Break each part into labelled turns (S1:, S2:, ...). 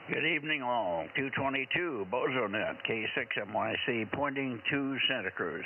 S1: Good evening all. 222 Bozo Net, K6MYC, pointing to Santa Cruz.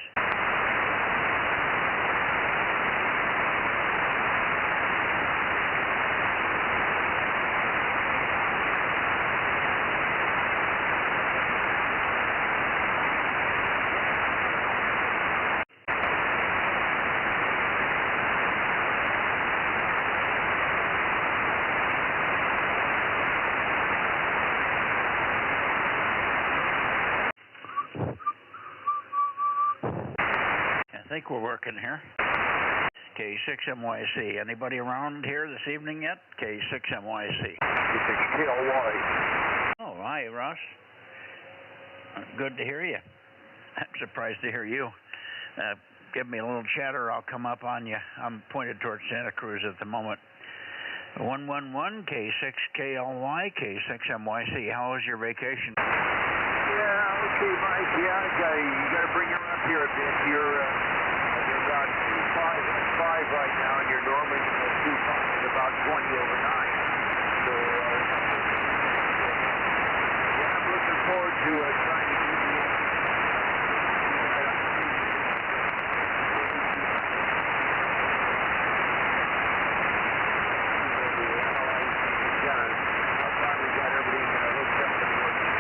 S1: I think we're working here. K6MYC. Anybody around here this evening yet? K6MYC.
S2: K6KLY.
S1: Oh, hi, Ross. Good to hear you. I'm surprised to hear you. Give me a little chatter, I'll come up on you. I'm pointed towards Santa Cruz at the moment. 111 K6KLY, K6MYC. How was your vacation?
S2: Yeah, okay, Mike. Yeah, you got to bring her up here a bit. You're about 2.5 right now, and you're normally 2.5 is about 20 over 9. So, yeah, I'm looking forward to trying to keep you done. I finally got everything hooked up and working.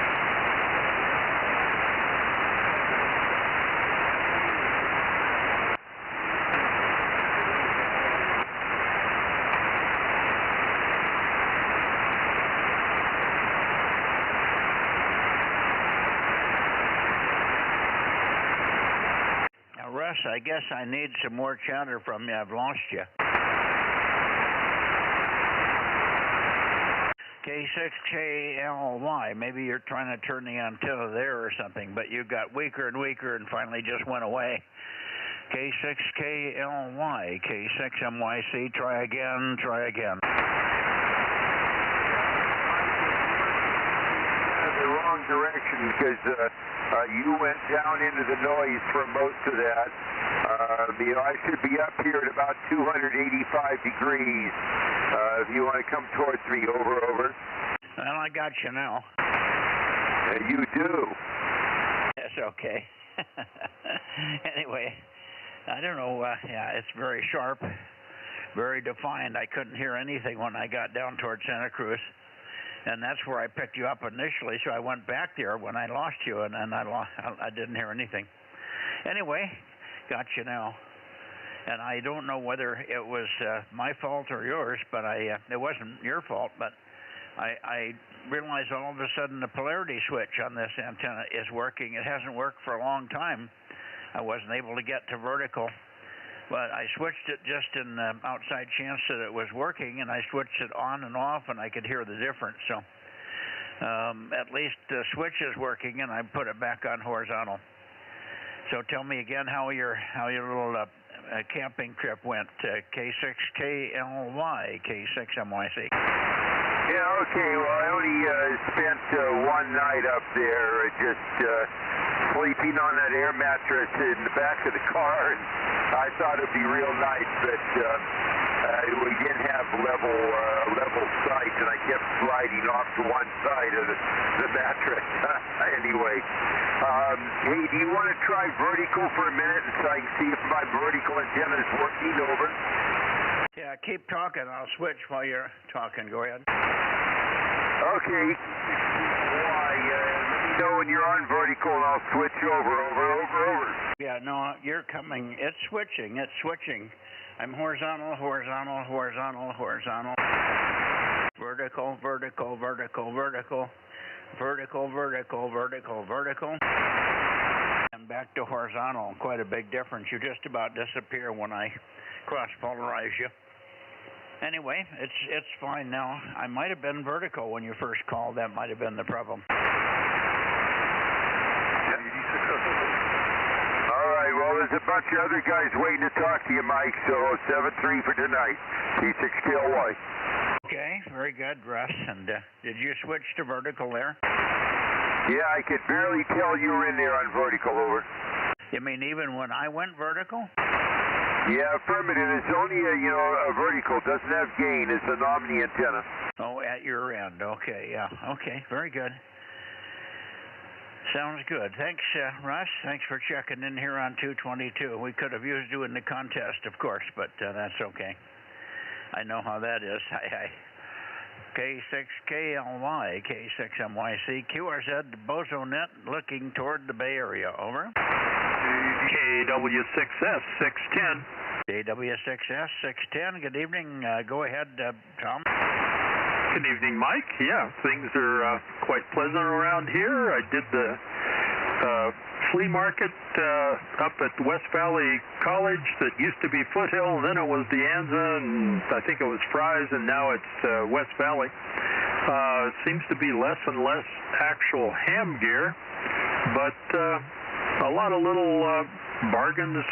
S1: Russ, I guess I need some more chatter from you. I've lost you. K6KLY. Maybe you're trying to turn the antenna there or something, but you got weaker and weaker and finally just went away. K6KLY. K6MYC. Try again. Try again.
S2: The wrong direction because you went down into the noise for most of that. I should be up here at about 285 degrees. If you want to come towards me, over.
S1: Well, I got you now.
S2: You do.
S1: That's okay. Anyway, I don't know. Yeah, it's very sharp, very defined. I couldn't hear anything when I got down towards Santa Cruz. And that's where I picked you up initially, so I went back there when I lost you, and I didn't hear anything. Anyway, got you now. And I don't know whether it was my fault or yours, but it wasn't your fault, but I realized all of a sudden the polarity switch on this antenna is working. It hasn't worked for a long time. I wasn't able to get to vertical. But I switched it just in the outside chance that it was working, and I switched it on and off, and I could hear the difference. So at least the switch is working, and I put it back on horizontal. So tell me again how your little camping trip went. K6KLY, K6MYC.
S2: Yeah, okay. Well, I only spent one night up there, just sleeping on that air mattress in the back of the car, and I thought it'd be real nice, but we didn't have level sight, and I kept sliding off to one side of the mattress. Anyway, hey, do you want to try vertical for a minute so I can see if my vertical antenna is working? Over.
S1: Yeah, keep talking. I'll switch while you're talking. Go ahead.
S2: Okay. Why? Let me know when you're on vertical, and I'll switch over.
S1: Yeah, no, you're coming. It's switching. I'm horizontal. Vertical. And back to horizontal. Quite a big difference. You just about disappear when I cross-polarize you. Anyway, it's fine now. I might have been vertical when you first called. That might have been the problem.
S2: All right, well, there's a bunch of other guys waiting to talk to you, Mike, so 7-3 for tonight. K6KLY.
S1: Okay, very good, Russ. And did you switch to vertical there?
S2: Yeah, I could barely tell you were in there on vertical, over.
S1: You mean even when I went vertical?
S2: Yeah, affirmative. It's only a vertical. Doesn't have gain. It's an omni antenna.
S1: Oh, at your end. Okay, yeah. Okay, very good. Sounds good. Thanks, Russ. Thanks for checking in here on 222. We could have used you in the contest, of course, but that's okay. I know how that is. Hi. K6KLY, K6MYC, QRZ, Bozo Net, looking toward the Bay Area. Over.
S3: KW6S 610.
S1: KW6S 610. Good evening. Go ahead, Tom.
S3: Good evening, Mike. Yeah, things are quite pleasant around here. I did the flea market up at West Valley College that used to be Foothill, then it was De Anza, and I think it was Fry's, and now it's West Valley. Seems to be less and less actual ham gear, but a lot of little bargains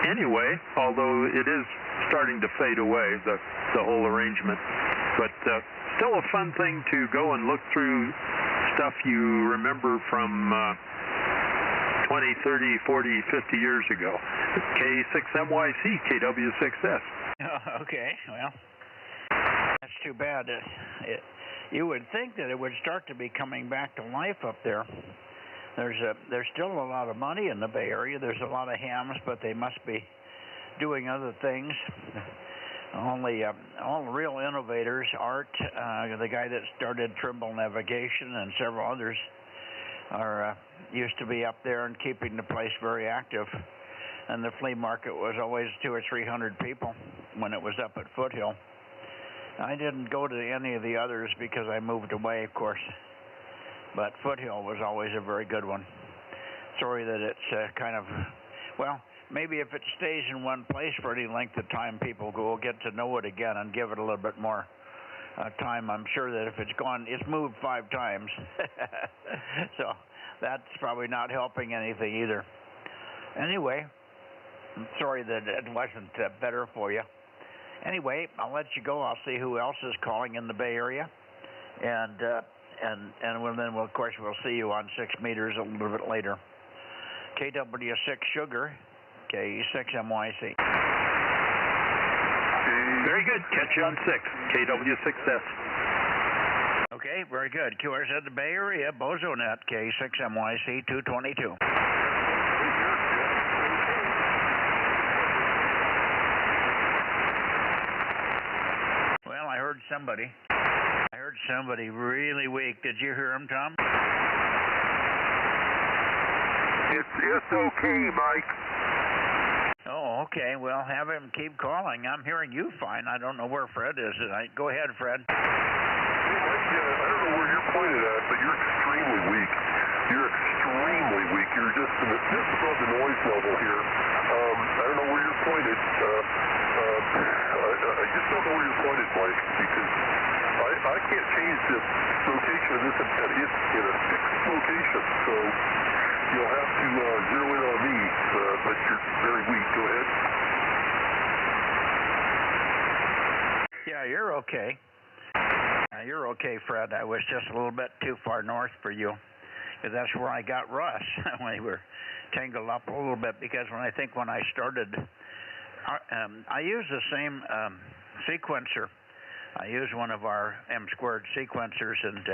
S3: anyway, although it is starting to fade away, the whole arrangement. But still a fun thing to go and look through stuff you remember from 20, 30, 40, 50 years ago. K6MYC, KW6S.
S1: Okay, well, that's too bad. You would think that it would start to be coming back to life up there. There's still a lot of money in the Bay Area. There's a lot of hams, but they must be doing other things. All the real innovators, Art, the guy that started Trimble Navigation, and several others, are used to be up there and keeping the place very active. And the flea market was always 200 or 300 people when it was up at Foothill. I didn't go to any of the others because I moved away, of course. But Foothill was always a very good one. Sorry that it's kind of, well, maybe if it stays in one place for any length of time, people will get to know it again and give it a little bit more time. I'm sure that if it's gone, it's moved 5 times. So that's probably not helping anything either. Anyway, I'm sorry that it wasn't better for you. Anyway, I'll let you go. I'll see who else is calling in the Bay Area. And then, of course, we'll see you on 6 meters a little bit later. KW6 Sugar, K6MYC.
S3: Very good. Catch you on 6, KW6S.
S1: Okay, very good. QRZ the Bay Area, Bozo Net, K6MYC 222. Well, I heard somebody really weak. Did you hear him, Tom?
S2: It's okay, Mike.
S1: Oh, okay. Well, have him keep calling. I'm hearing you fine. I don't know where Fred is tonight. Go ahead, Fred.
S4: Yeah, I don't know where you're pointed at, but you're extremely weak. You're extremely weak. You're just above the noise level here. I don't know where you're pointed. I just don't know where you're pointed, Mike, because I can't change the location of this antenna. It's in a fixed location, so you'll have to zero in on me, but you're very weak. Go ahead.
S1: Yeah, you're okay. You're okay, Fred. I was just a little bit too far north for you, because that's where I got Russ. We were tangled up a little bit, because when I started, I used the same sequencer. I use one of our M-squared sequencers, and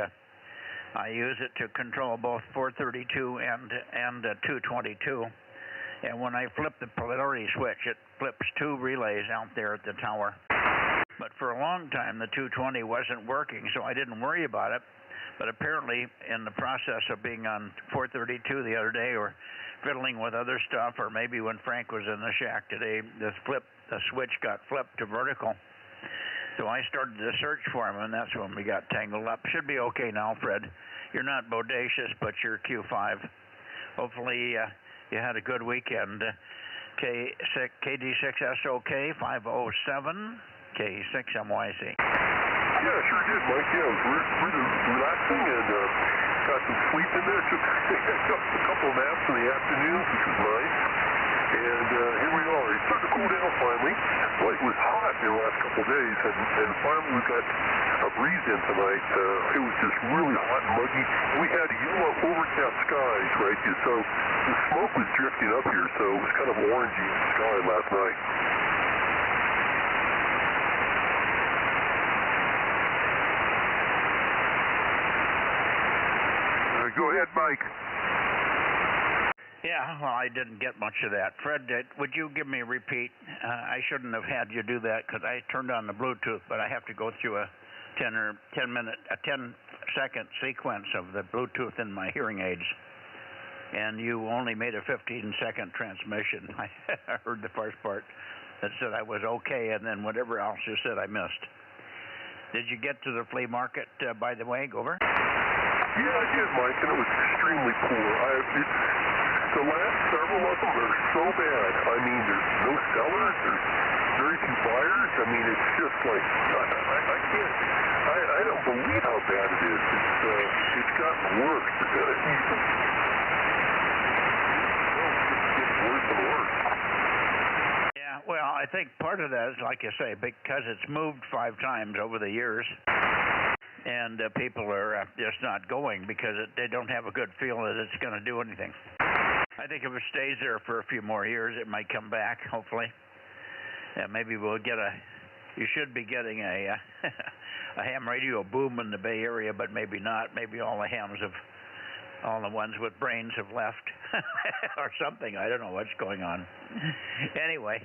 S1: I use it to control both 432 and 222. And when I flip the polarity switch, it flips 2 relays out there at the tower. But for a long time, the 220 wasn't working, so I didn't worry about it. But apparently, in the process of being on 432 the other day, or fiddling with other stuff, or maybe when Frank was in the shack today, the switch got flipped to vertical. So I started to search for him, and that's when we got tangled up. Should be okay now, Fred. You're not bodacious, but you're Q5. Hopefully you had a good weekend. KD6SOK 507, K6MYC.
S4: Yeah, sure did, Mike. Yeah, it was really relaxing and got some sleep in there. Took a couple of naps in the afternoon, which was nice. And here we are. It's starting to cool down finally. Well, it was hot in the last couple of days, and finally we got a breeze in tonight. It was just really hot and muggy. We had yellow overcast skies, right? So the smoke was drifting up here, so it was kind of orangey in the sky last night. Go ahead, Mike.
S1: Yeah, well, I didn't get much of that. Fred, would you give me a repeat? I shouldn't have had you do that because I turned on the Bluetooth, but I have to go through a 10-second sequence of the Bluetooth in my hearing aids. And you only made a 15-second transmission. I heard the first part that said I was okay, and then whatever else you said I missed. Did you get to the flea market, by the way, Gover?
S4: Yeah, I did, Mike, and it was extremely poor. The last several of them are so bad. I mean, there's no sellers, there's very few buyers. I mean, it's just like, I can't, I don't believe how bad it is. It's gotten worse. It's getting worse and worse.
S1: Yeah, well, I think part of that is, like you say, because it's moved 5 times over the years. And people are just not going because they don't have a good feel that it's going to do anything. I think if it stays there for a few more years, it might come back, hopefully. Maybe we'll get you should be getting a ham radio boom in the Bay Area, but maybe not. Maybe all the ones with brains have left or something. I don't know what's going on. Anyway,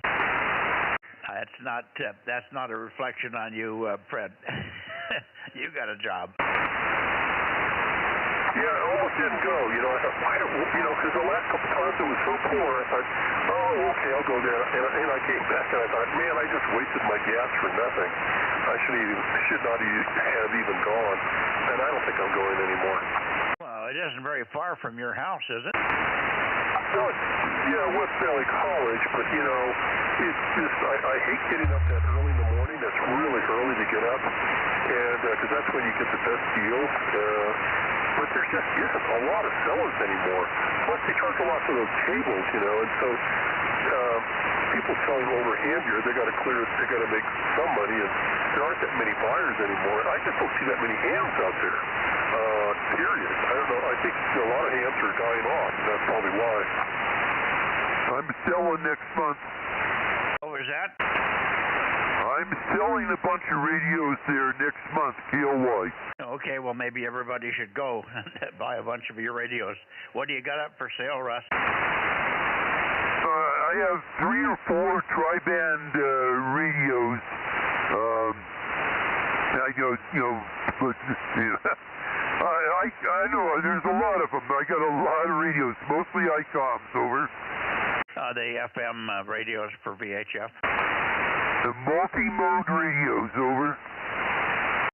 S1: that's not a reflection on you, Fred. You got a job.
S4: Yeah, it almost didn't go. You know, I thought, because the last couple times it was so poor, I thought, oh, okay, I'll go there. And I came back and I thought, man, I just wasted my gas for nothing. I should not have even gone. And I don't think I'm going anymore.
S1: Well, it isn't very far from your house, is it?
S4: No, West Valley College, but, it's just, I hate getting up that early in the morning. That's really early to get up, and because that's when you get the best deals. But there just isn't a lot of sellers anymore. Plus, they charge a lot for those cables, and so people selling overhand here, they got to make some money, and there aren't that many buyers anymore. I just don't see that many hams out there. Period. I don't know. I think a lot of hams are dying off, and that's probably why. I'm selling next month.
S1: What was that?
S4: I'm selling a bunch of radios there next month, KLY.
S1: Okay, well, maybe everybody should go buy a bunch of your radios. What do you got up for sale, Russ?
S4: I have 3 or 4 tri-band radios. I know there's a lot of them. I got a lot of radios, mostly ICOMs, over.
S1: The FM radios for VHF.
S4: The multi-mode radios, over.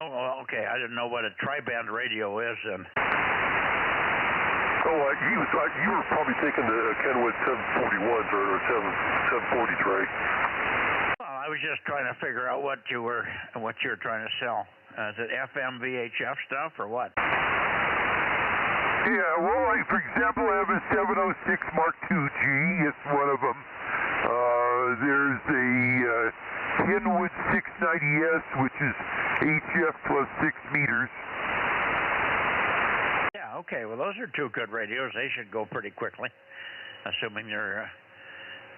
S1: Oh, okay. I didn't know what a tri-band radio is then.
S4: Oh, you were probably thinking the Kenwood 741s or 740s, right?
S1: Well, I was just trying to figure out what you're trying to sell. Is it FM VHF stuff or what?
S4: Yeah, well, for example, I have a 706 Mark II-G. It's one of them. There's a Kenwood 690S, which is HF plus 6 meters.
S1: Yeah, okay. Well, those are 2 good radios. They should go pretty quickly, assuming they're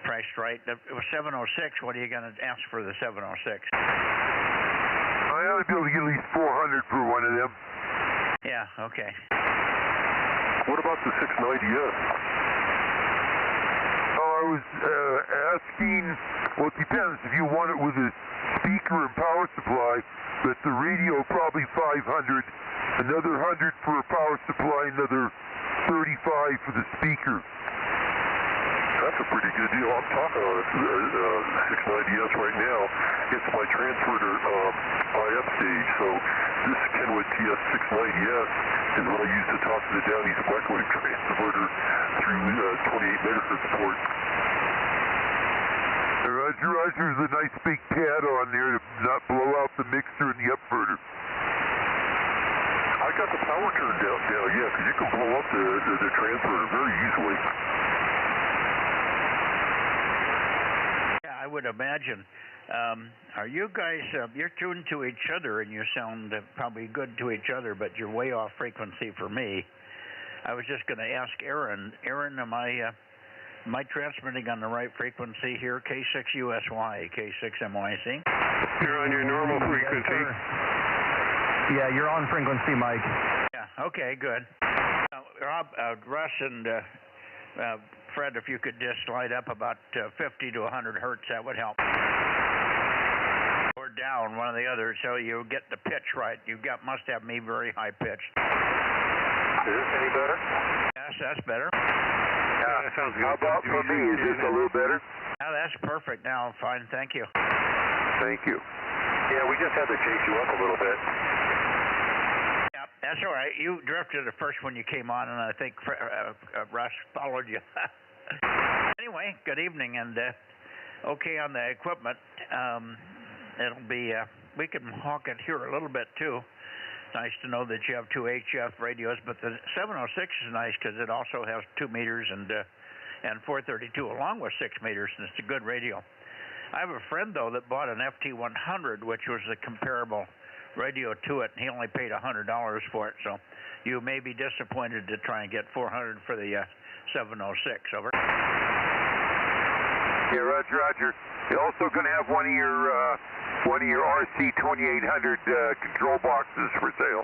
S1: priced right. The 706, what are you going to ask for the 706?
S4: I ought to be able to get at least 400 for one of them.
S1: Yeah, okay.
S4: What about the 690S? I was asking, well, it depends. If you want it with a speaker and power supply, but the radio probably 500, another 100 for a power supply, another 35 for the speaker. That's a pretty good deal. I'm talking on a 690S right now. It's my transverter IF stage, so this Kenwood TS 690S is what I use to talk to the Down East microwave transverter through 28 megahertz port. Roger, there's a nice big pad on there to not blow out the mixer and the upverter. I got the power turned down, yeah, because you can blow up the transverter very easily.
S1: Yeah, I would imagine. Are you guys, you're tuned to each other and you sound probably good to each other, but you're way off frequency for me. I was just going to ask Aaron. Aaron, am I transmitting on the right frequency here? K6USY, K6MYC?
S3: You're on your normal frequency.
S5: Yes, yeah, you're on frequency, Mike.
S1: Yeah, okay, good. Rob, Russ, and Fred, if you could just slide up about 50 to 100 hertz, that would help. Or down, one or the other, so you get the pitch right. Must have me very high pitched.
S4: Is this any better?
S1: Yes, that's better.
S3: Yeah, that sounds good.
S2: How about for me? Is this a little better?
S1: Now that's perfect. Now, fine. Thank you.
S2: Thank you.
S4: Yeah, we just had to chase you up a little bit.
S1: Yeah, that's all right. You drifted at first when you came on, and I think Russ followed you. Anyway, good evening, and okay on the equipment. It'll be, we can hawk it here a little bit, too. Nice to know that you have two HF radios, but the 706 is nice because it also has 2 meters and 432 along with 6 meters, and it's a good radio. I have a friend, though, that bought an FT100, which was the comparable radio to it, and he only paid $100 for it, so you may be disappointed to try and get $400 for the 706. Over.
S2: Yeah, Roger, Roger. You're also going to have one of your RC2800 control boxes for sale.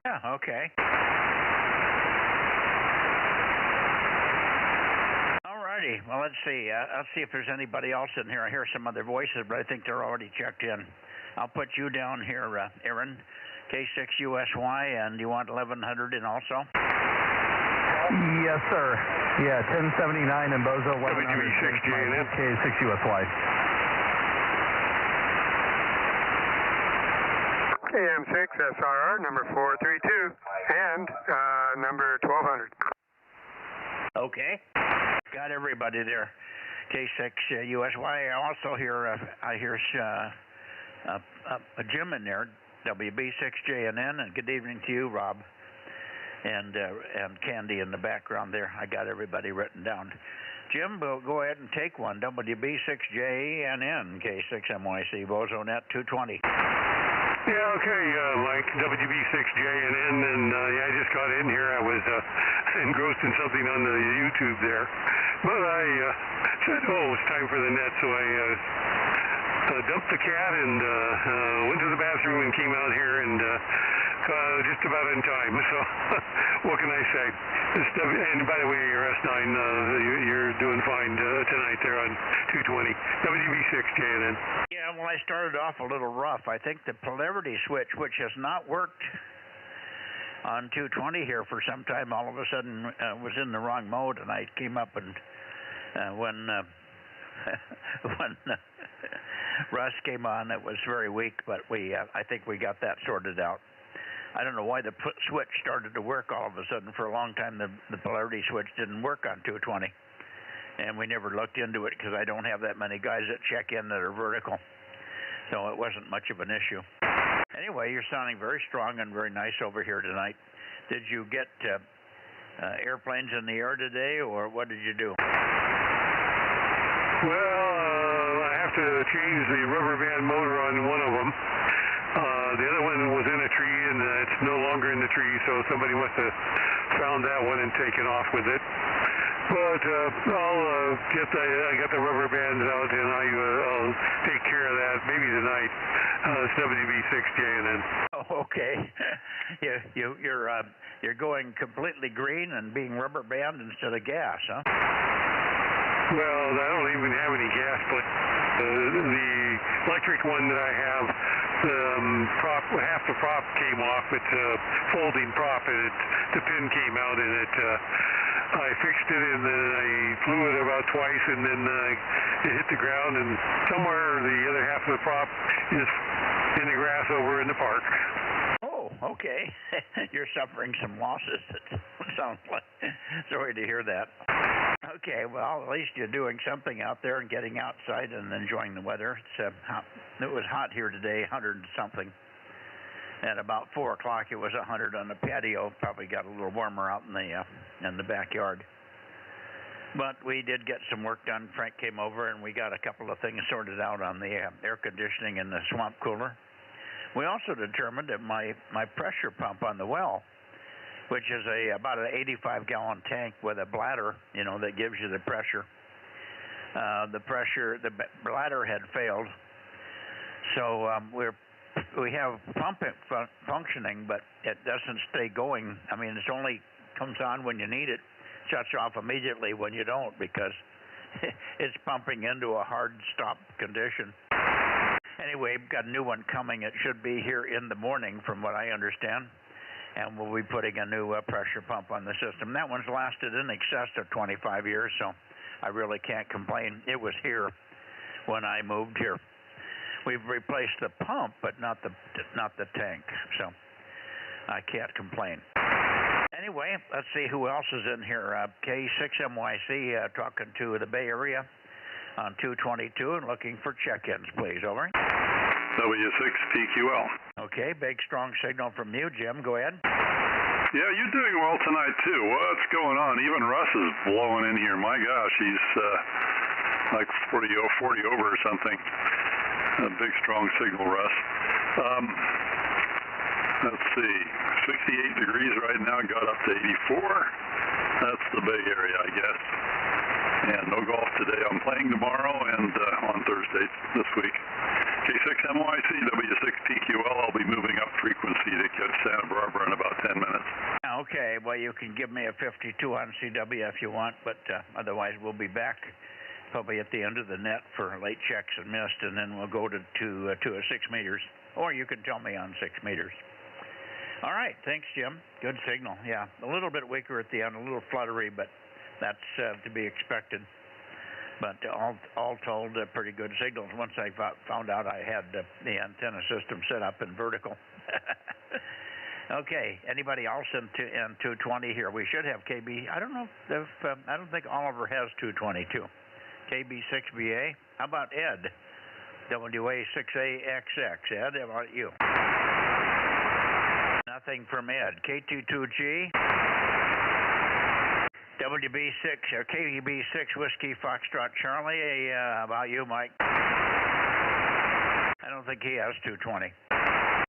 S1: Yeah, okay. Alrighty. Well, let's see. I'll see if there's anybody else in here. I hear some other voices, but I think they're already checked in. I'll put you down here, Aaron, K6USY, and you want 1100 in also?
S5: Yes, sir. Yeah, 1079 and Bozo
S3: 1100.
S5: K6USY.
S6: AM6 SRR number 432 and number 1200.
S1: Okay. Got everybody there. K6USY. I also hear a Jim in there, WB6JNN, and good evening to you, Rob, and Candy in the background there. I got everybody written down. Jim, we'll go ahead and take one. WB6JNN, K6MYC, Bozo Net 220.
S3: Yeah, okay, Mike, WB6JNN, and yeah, I just got in here. I was engrossed in something on the YouTube there, but I said, oh, it's time for the net, so I dumped the cat and went to the bathroom and came out here and just about in time. So what can I say? And by the way, your S9, you're doing fine tonight there on 220. WB6JNN.
S1: Yeah, well, I started off a little rough. I think the polarity switch, which has not worked on 220 here for some time, all of a sudden was in the wrong mode, and I came up and when Russ came on, it was very weak, but I think we got that sorted out. I don't know why the switch started to work all of a sudden. For a long time, the polarity switch didn't work on 220, and we never looked into it because I don't have that many guys that check in that are vertical, so it wasn't much of an issue. Anyway, you're sounding very strong and very nice over here tonight. Did you get airplanes in the air today, or what did you do?
S3: Well, I have to change the rubber band motor on one of them. The other one was in a tree, and it's no longer in the tree, so somebody must have found that one and taken off with it. But I'll I got the rubber bands out, and I'll take care of that maybe tonight. It's WB6JNN.
S1: Oh, okay. You're going completely green and being rubber band instead of gas, huh?
S3: Well, I don't even have any gas, but the electric one that I have, half the prop came off. It's a folding prop, and the pin came out, and I fixed it, and then I flew it about twice, and then it hit the ground, and somewhere the other half of the prop is in the grass over in the park.
S1: Oh, okay. You're suffering some losses. It sounds like. Sorry to hear that. Okay, well, at least you're doing something out there and getting outside and enjoying the weather. It's hot. It was hot here today, 100 and something. At about 4 o'clock, it was 100 on the patio. Probably got a little warmer out in the backyard. But we did get some work done. Frank came over, and we got a couple of things sorted out on the air conditioning and the swamp cooler. We also determined that my pressure pump on the well which is about an 85-gallon tank with a bladder, that gives you the pressure. The bladder had failed, so we have pump functioning, but it doesn't stay going. I mean, it only comes on when you need it, shuts off immediately when you don't, because it's pumping into a hard stop condition. Anyway, we've got a new one coming. It should be here in the morning, from what I understand, and we'll be putting a new pressure pump on the system. That one's lasted in excess of 25 years, so I really can't complain. It was here when I moved here. We've replaced the pump, but not the tank, so I can't complain. Anyway, let's see who else is in here. K6MYC talking to the Bay Area on 222 and looking for check-ins, please. Over.
S3: W6PQL.
S1: Okay, big strong signal from you, Jim. Go ahead.
S3: Yeah, you're doing well tonight, too. What's going on? Even Russ is blowing in here. My gosh, he's like 40 over or something. A big, strong signal, Russ. Let's see. 68 degrees right now, got up to 84. That's the Bay Area, I guess. And no golf today. I'm playing tomorrow and on Thursday this week. K6MYC, W6PQL. I'll be moving up frequency to catch Santa Barbara in about 10 minutes.
S1: Okay, well, you can give me a 52 on CW if you want, but otherwise we'll be back probably at the end of the net for late checks and missed, and then we'll go to 6 meters. Or you can tell me on 6 meters. All right, thanks, Jim. Good signal. Yeah, a little bit weaker at the end, a little fluttery, but that's to be expected. But all told, pretty good signals once I found out I had the antenna system set up in vertical. Okay, anybody else in 220 here? We should have KB. I don't know if I don't think Oliver has 222. KB6BA. How about Ed? WA6AXX. Ed, how about you? Nothing from Ed. K22G. WB6 or KB6 Whiskey Foxtrot Charlie. How about you, Mike? I don't think he has 220.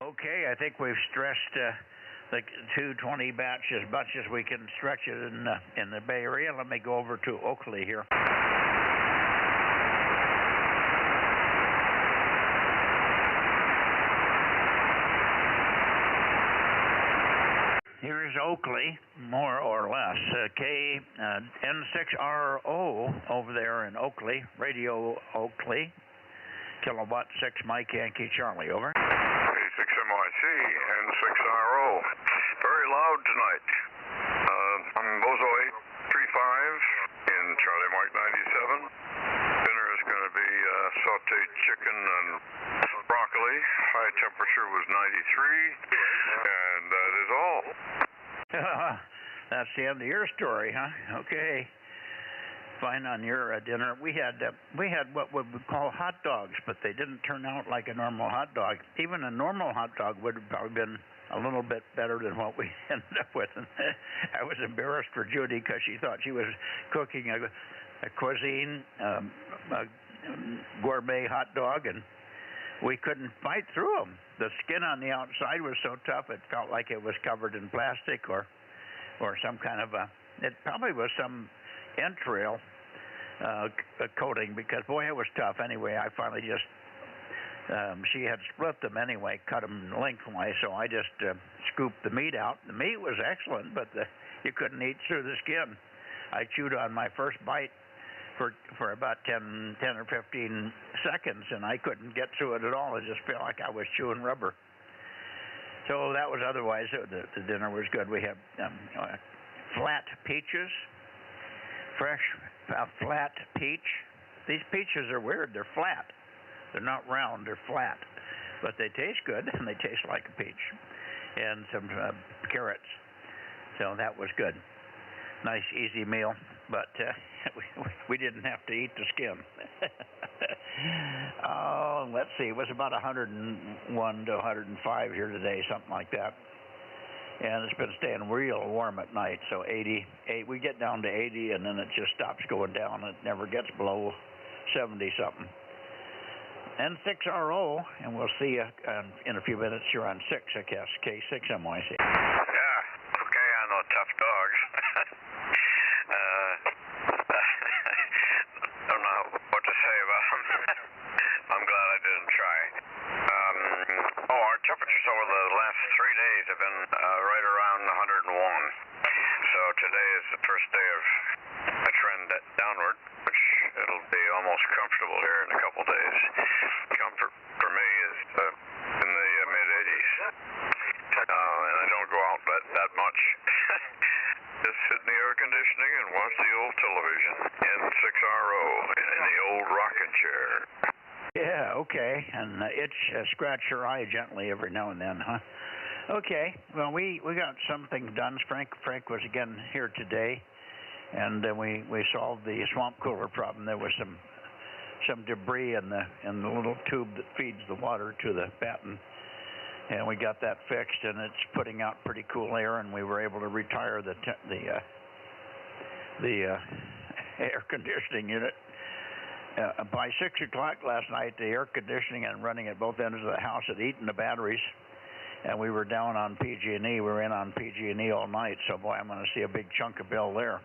S1: Okay, I think we've stressed the 220 batch as much as we can stretch it in the Bay Area. Let me go over to Oakley here. Here's Oakley, more or less. N6RO over there in Oakley, Radio Oakley, kilowatt 6 Mike Yankee Charlie, over.
S7: K6MYC, N6RO, very loud tonight. I'm Bozo 835 in Charlie Mike 97. Dinner is going to be sauteed chicken and broccoli. High temperature was 93, and that is all.
S1: That's the end of your story, huh? Okay. Fine on your dinner. We had what we would call hot dogs, but they didn't turn out like a normal hot dog. Even a normal hot dog would have probably been a little bit better than what we ended up with. And I was embarrassed for Judy because she thought she was cooking a cuisine, a gourmet hot dog, and we couldn't bite through them. The skin on the outside was so tough it felt like it was covered in plastic or some kind of it probably was some entrail coating, because boy, it was tough. Anyway, I finally just she had split them anyway, cut them lengthwise, so I just scooped the meat out. The meat was excellent, but you couldn't eat through the skin. I chewed on my first bite for about 10 or 15 seconds, and I couldn't get through it at all. It just felt like I was chewing rubber. So that was otherwise, the dinner was good. We had flat peaches, fresh flat peach. These peaches are weird. They're flat. They're not round. They're flat. But they taste good, and they taste like a peach. And some carrots. So that was good. Nice, easy meal. But we didn't have to eat the skin. Oh, let's see. It was about 101 to 105 here today, something like that. And it's been staying real warm at night, so 88. We get down to 80, and then it just stops going down. It never gets below 70-something. N6RO, and we'll see you in a few minutes. You're on 6, I guess, K6MYC.
S7: Yeah, okay, on tough dogs. Don't know what to say about them. I'm glad I didn't try. Our temperatures over the last 3 days have been right around 101. So today is the first day of a trend downward, which it'll be almost comfortable here in a couple days. Comfort for me is in the mid-80s. And I don't go out that much. Just sit in the air conditioning and watch the old television. N6RO in the old rocking chair.
S1: Yeah, okay. And scratch your eye gently every now and then, huh? Okay. Well, we got some things done. Frank was again here today, and we solved the swamp cooler problem. There was some debris in the little tube that feeds the water to the batten, and we got that fixed, and it's putting out pretty cool air, and we were able to retire the air conditioning unit. By 6 o'clock last night, the air conditioning and running at both ends of the house had eaten the batteries, and we were down on PG&E. We were in on PG&E all night, so boy, I'm going to see a big chunk of bill there.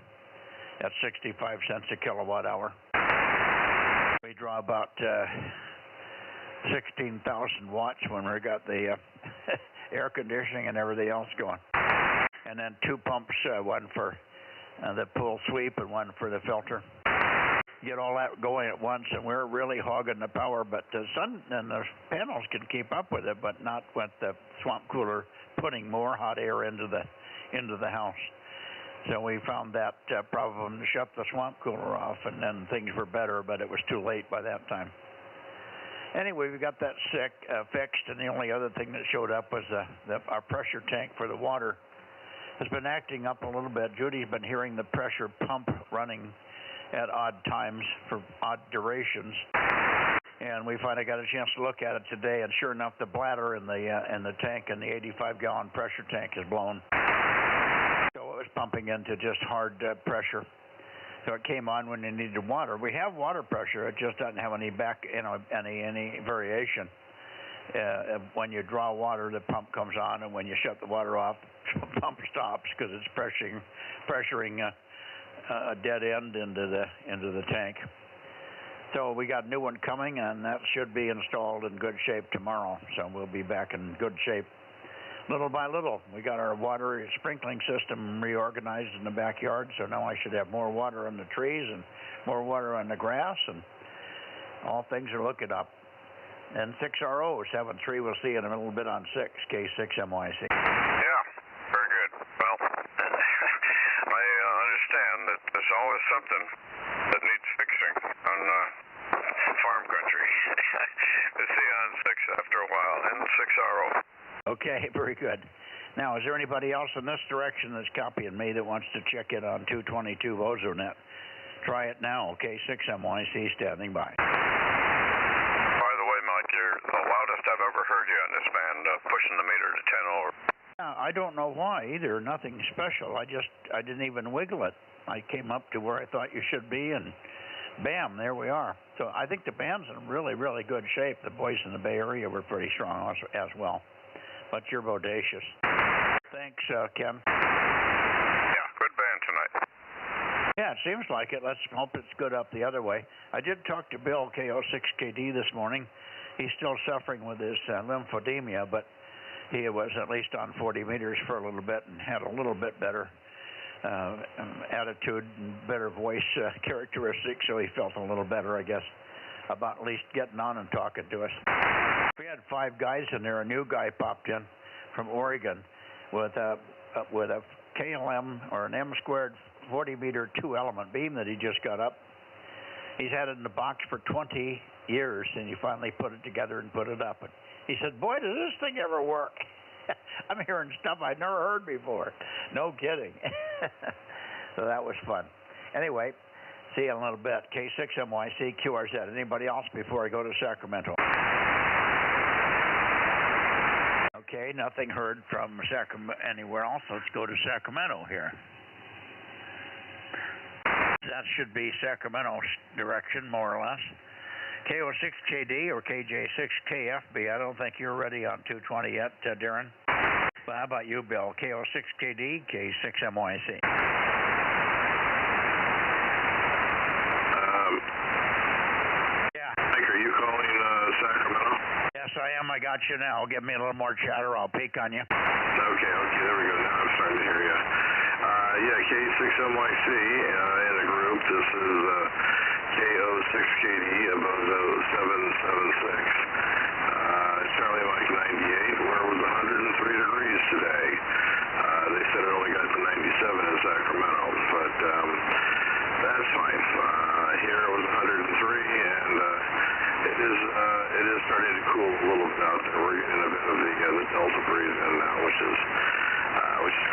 S1: That's 65 cents a kilowatt hour. We draw about 16,000 watts when we got the air conditioning and everything else going. And then 2 pumps, one for the pool sweep and one for the filter. Get all that going at once, and we're really hogging the power, but the sun and the panels can keep up with it, but not with the swamp cooler putting more hot air into the house. So we found that problem to shut the swamp cooler off, and then things were better, but it was too late by that time. Anyway, we got that fixed, and the only other thing that showed up was our pressure tank for the water has been acting up a little bit. Judy's been hearing the pressure pump running at odd times for odd durations, and we finally got a chance to look at it today, and sure enough, the bladder in the tank in the 85-gallon pressure tank is blown. So it was pumping into just hard pressure. So it came on when you needed water. We have water pressure; it just doesn't have any any variation. When you draw water, the pump comes on, and when you shut the water off, the pump stops because it's pressuring a dead end into the tank. So we got a new one coming, and that should be installed in good shape tomorrow. So we'll be back in good shape little by little. We got our water sprinkling system reorganized in the backyard, so now I should have more water on the trees and more water on the grass, and all things are looking up. And 6RO 73, we'll see in a little bit on 6, K6MYC.
S7: Yeah, very good. Well, I understand that there's always something that needs fixing on farm country. We'll see you on 6 after a while, and 6RO.
S1: Okay, very good. Now, is there anybody else in this direction that's copying me that wants to check it on 222 Bozo Net? Try it now, K6MYC standing by.
S7: By the way, Mike, you're the loudest I've ever heard you on this band, pushing the meter to 10 over.
S1: I don't know why either. Nothing special. I didn't even wiggle it. I came up to where I thought you should be, and bam, there we are. So I think the band's in really, really good shape. The boys in the Bay Area were pretty strong as well. But you're bodacious. Thanks, Ken.
S7: Yeah, good band tonight.
S1: Yeah, it seems like it. Let's hope it's good up the other way. I did talk to Bill, KO6KD, this morning. He's still suffering with his lymphedema, but he was at least on 40 meters for a little bit and had a little bit better attitude and better voice characteristics, so he felt a little better, I guess, about at least getting on and talking to us. We had 5 guys in there. A new guy popped in from Oregon with a KLM or an M-squared 40-meter 2-element beam that he just got up. He's had it in the box for 20 years, and he finally put it together and put it up. And he said, "Boy, does this thing ever work?" I'm hearing stuff I'd never heard before. No kidding. So that was fun. Anyway, see you in a little bit. K6MYC QRZ. Anybody else before I go to Sacramento? Okay, nothing heard from Sacramento anywhere else. Let's go to Sacramento here. That should be Sacramento's direction, more or less. KO6KD or KJ6KFB. I don't think you're ready on 220 yet, Darren. Well, how about you, Bill? KO6KD, K6MYC. Yeah.
S7: Mike, are you calling Sacramento?
S1: Yes, I am. I got you now. Give me a little more chatter. I'll peek on you.
S7: Okay, there we go. Now I'm starting to hear you. Yeah, K6MYC in a group. This is KO6KD, Bozo 776. Charlie Mike 98, where it was 103 degrees today. They said it only got to 97 in Sacramento, but that's fine. Here it was 103, and it is starting to cool a little bit out there. We're getting a bit of the Delta breeze in now, which is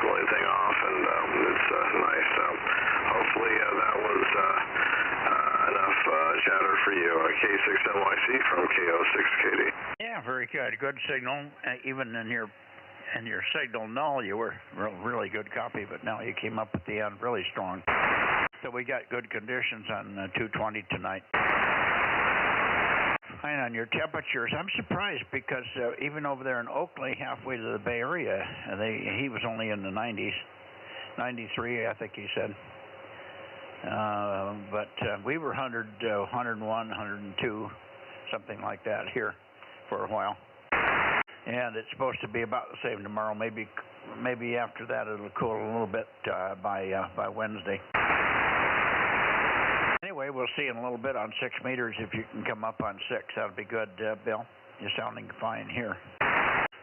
S7: cooling thing off, and it's nice. Hopefully that was enough chatter for you. K6NYC from KO6KD.
S1: Yeah, very good. Good signal. Even in your signal null, you were really good copy, but now you came up at the end really strong. So we got good conditions on 220 tonight. Fine on your temperatures. I'm surprised because even over there in Oakley, halfway to the Bay Area, he was only in the 90s, 93, I think he said. But we were 100, 101, 102, something like that here for a while. And it's supposed to be about the same tomorrow. Maybe after that it'll cool a little bit by Wednesday. Anyway, we'll see in a little bit on 6 meters if you can come up on 6. That'll be good, Bill. You're sounding fine here.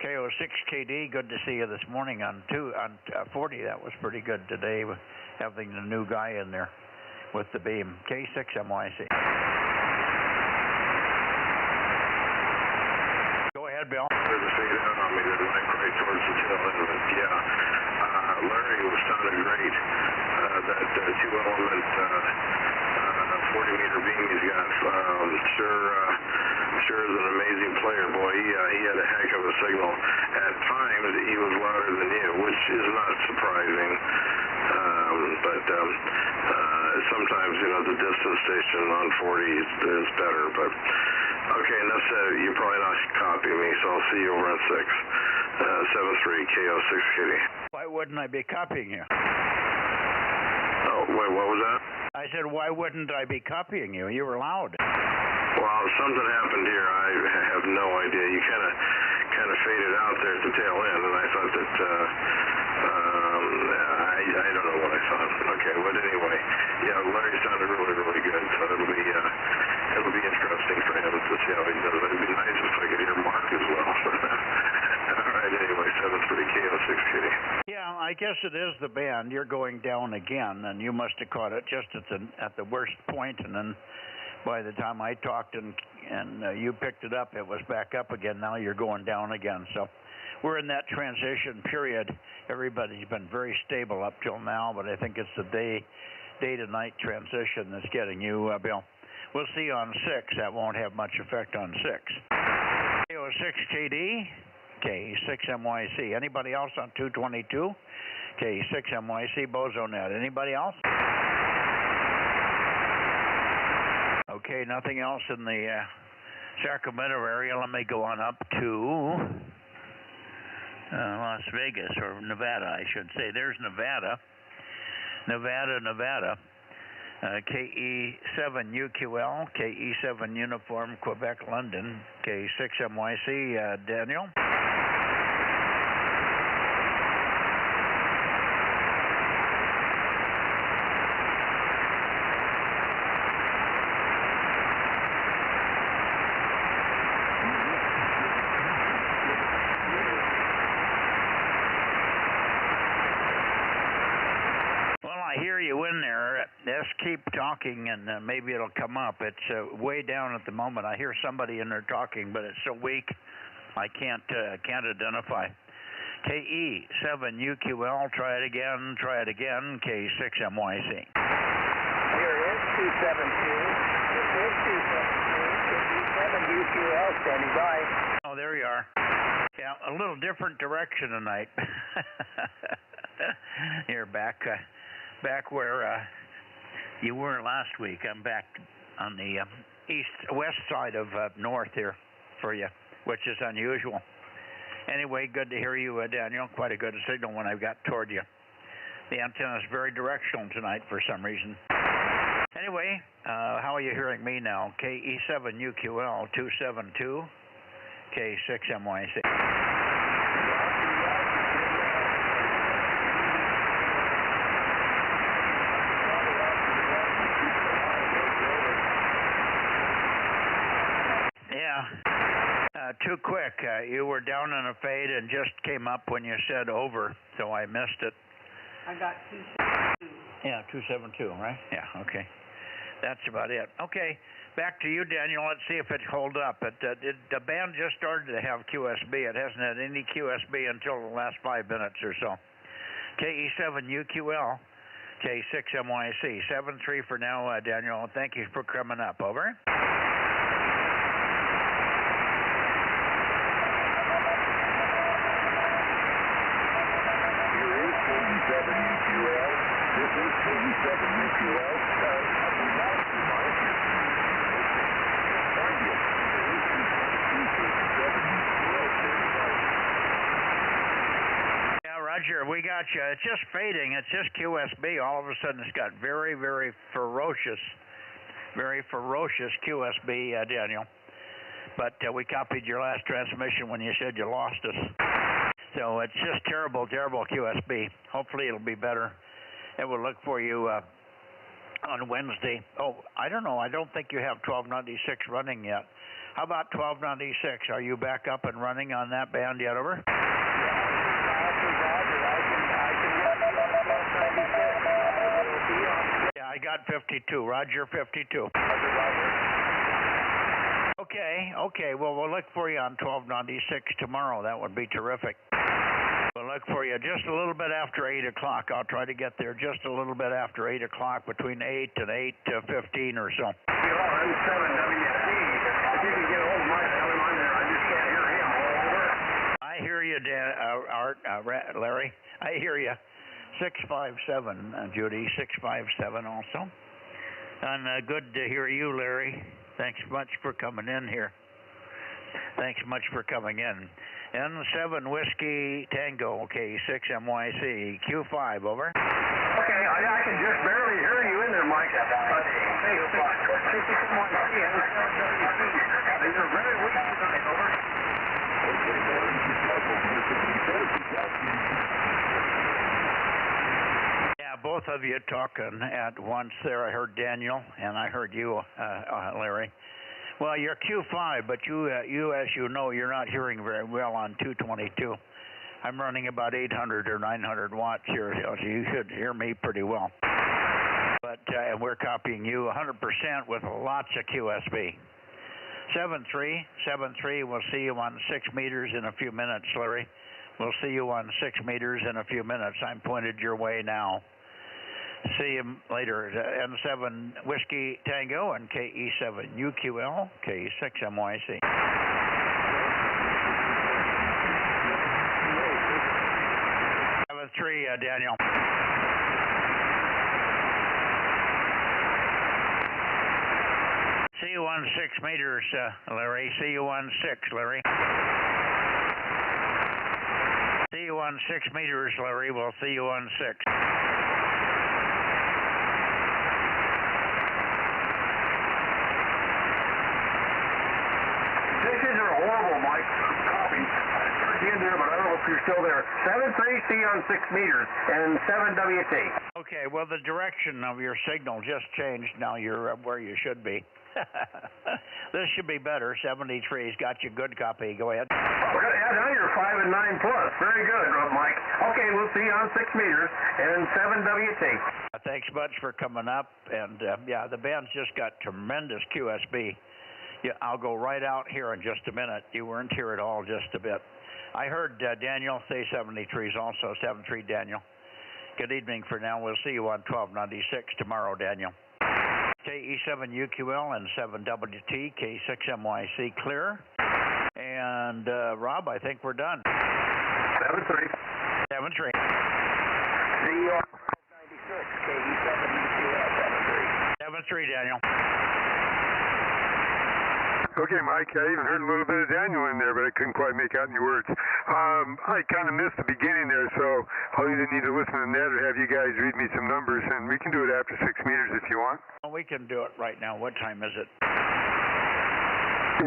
S1: KO6KD, good to see you this morning on 40. That was pretty good today, having the new guy in there with the beam. K6MYC. Go ahead, Bill.
S7: There's a fade out on me that went right towards the tail end of it. Yeah. Larry was sounding great. That two-element 40-meter beam he's got sure is an amazing player. Boy, he had a heck of a signal. At times, he was louder than you, which is not surprising. But sometimes, the distance station on 40 is better. But okay, enough said. You're probably not copying me, so I'll see you over on 6. 73 KO6KD.
S1: Why wouldn't I be copying you?
S7: Oh, wait, what was that?
S1: I said, why wouldn't I be copying you? You were loud.
S7: Well, something happened here. I have no idea. You kind of faded out there at the tail end, and I thought that I don't know what I thought. Okay, but anyway, yeah, Larry sounded really, really good. So it'll be interesting for him to see how he does. It'd be nice if I could hear Mark as well. All right, anyway, 73 KO6KD.
S1: Yeah, I guess it is the band. You're going down again, and you must have caught it just at the worst point, and then by the time I talked and you picked it up, it was back up again. Now you're going down again. So we're in that transition period. Everybody's been very stable up till now, but I think it's the day to night transition that's getting you, Bill. We'll see on 6. That won't have much effect on 6. KO6KD, K6MYC. Anybody else on 222? K6MYC, Bozo Net. Anybody else? Okay, nothing else in the Sacramento area. Let me go on up to Las Vegas, or Nevada, I should say. There's Nevada. Nevada. KE7UQL, KE7 Uniform, Quebec, London. K6MYC, Daniel. I hear you in there. Let's keep talking, and maybe it'll come up. It's way down at the moment. I hear somebody in there talking, but it's so weak, I can't identify. KE7UQL. Try it again. K6MYC.
S8: Here is 272. This is 272. KE7UQL. Standing by.
S1: Oh, there you are. Yeah, a little different direction tonight. You're back where you were last week. I'm back on the west side of north here for you, which is unusual. Anyway, good to hear you, Daniel. Quite a good signal when I got toward you. The antenna is very directional tonight for some reason. Anyway, how are you hearing me now? KE7UQL 272, K6MYC. Too quick. You were down in a fade and just came up when you said over, so I missed it.
S9: I got 272.
S1: Yeah, 272, right? Yeah, okay. That's about it. Okay, back to you, Daniel. Let's see if it holds up. The band just started to have QSB. It hasn't had any QSB until the last 5 minutes or so. KE7UQL, K6MYC. 73 for now, Daniel. Thank you for coming up. Over. Yeah, Roger, we got you. It's just fading. It's just QSB. All of a sudden, it's got very, very ferocious QSB, Daniel. But we copied your last transmission when you said you lost us. So it's just terrible QSB. Hopefully it'll be better. And we'll look for you on Wednesday. Oh, I don't know. I don't think you have 1296 running yet. How about 1296? Are you back up and running on that band yet? Over? Yeah, I got 52. Roger, 52. Okay. Well, we'll look for you on 1296 tomorrow. That would be terrific. We'll look for you just a little bit after 8 o'clock. I'll try to get there just a little bit after 8 o'clock, between 8 and 8:15 or so.
S8: I'm 7WC. If you can get a hold of Mike, tell him I'm there. I just can't hear him. Over.
S1: I hear you, Larry. I hear you. 657, Judy. 657 also. And good to hear you, Larry. Thanks much for coming in here. Thanks much for coming in. N7 Whiskey Tango, K6MYC, Q5, over.
S8: Okay, I can just barely hear you in there, Mike. But, hey, 6MYC, these are very weak tonight, over.
S1: Yeah, both of you talking at once there. I heard Daniel, and I heard you, Larry. Well, you're Q5, but you, as you know, you're not hearing very well on 222. I'm running about 800 or 900 watts here, so you should hear me pretty well. But we're copying you 100% with lots of QSB. 73, we'll see you on 6 meters in a few minutes, Larry. We'll see you on 6 meters in a few minutes. I'm pointed your way now. See you later. N7 Whiskey Tango and KE7 UQL, K6MYC. Have 3, Daniel. See you on 6 meters, Larry. See you on 6, Larry. See you on 6 meters, Larry. We'll see you on 6.
S8: These are horrible, Mike. Copy. In there, but I don't know if you're still there. 73C on 6 meters and 7WT.
S1: Okay, well, the direction of your signal just changed. Now you're where you should be. This should be better. 73's got you good copy. Go ahead.
S8: Yeah, now you're 5 and 9 plus. Very good, Mike. Okay, we'll see you on 6 meters and 7WT.
S1: Thanks much for coming up. And yeah, the band's just got tremendous QSB. Yeah, I'll go right out here in just a minute. You weren't here at all, just a bit. I heard Daniel say 73s also. 73, Daniel. Good evening for now. We'll see you on 1296 tomorrow, Daniel. KE7UQL and 7WT, K6MYC clear. And Rob, I think we're done.
S8: 73.
S1: 73.
S8: See you on 96, KE7UQL, 73.
S1: 73, Daniel.
S6: Okay, Mike, I even heard a little bit of Daniel in there, but I couldn't quite make out any words. I kind of missed the beginning there, so I'll either need to listen to Ned or have you guys read me some numbers, and we can do it after 6 meters if you want.
S1: Well, we can do it right now. What time is it?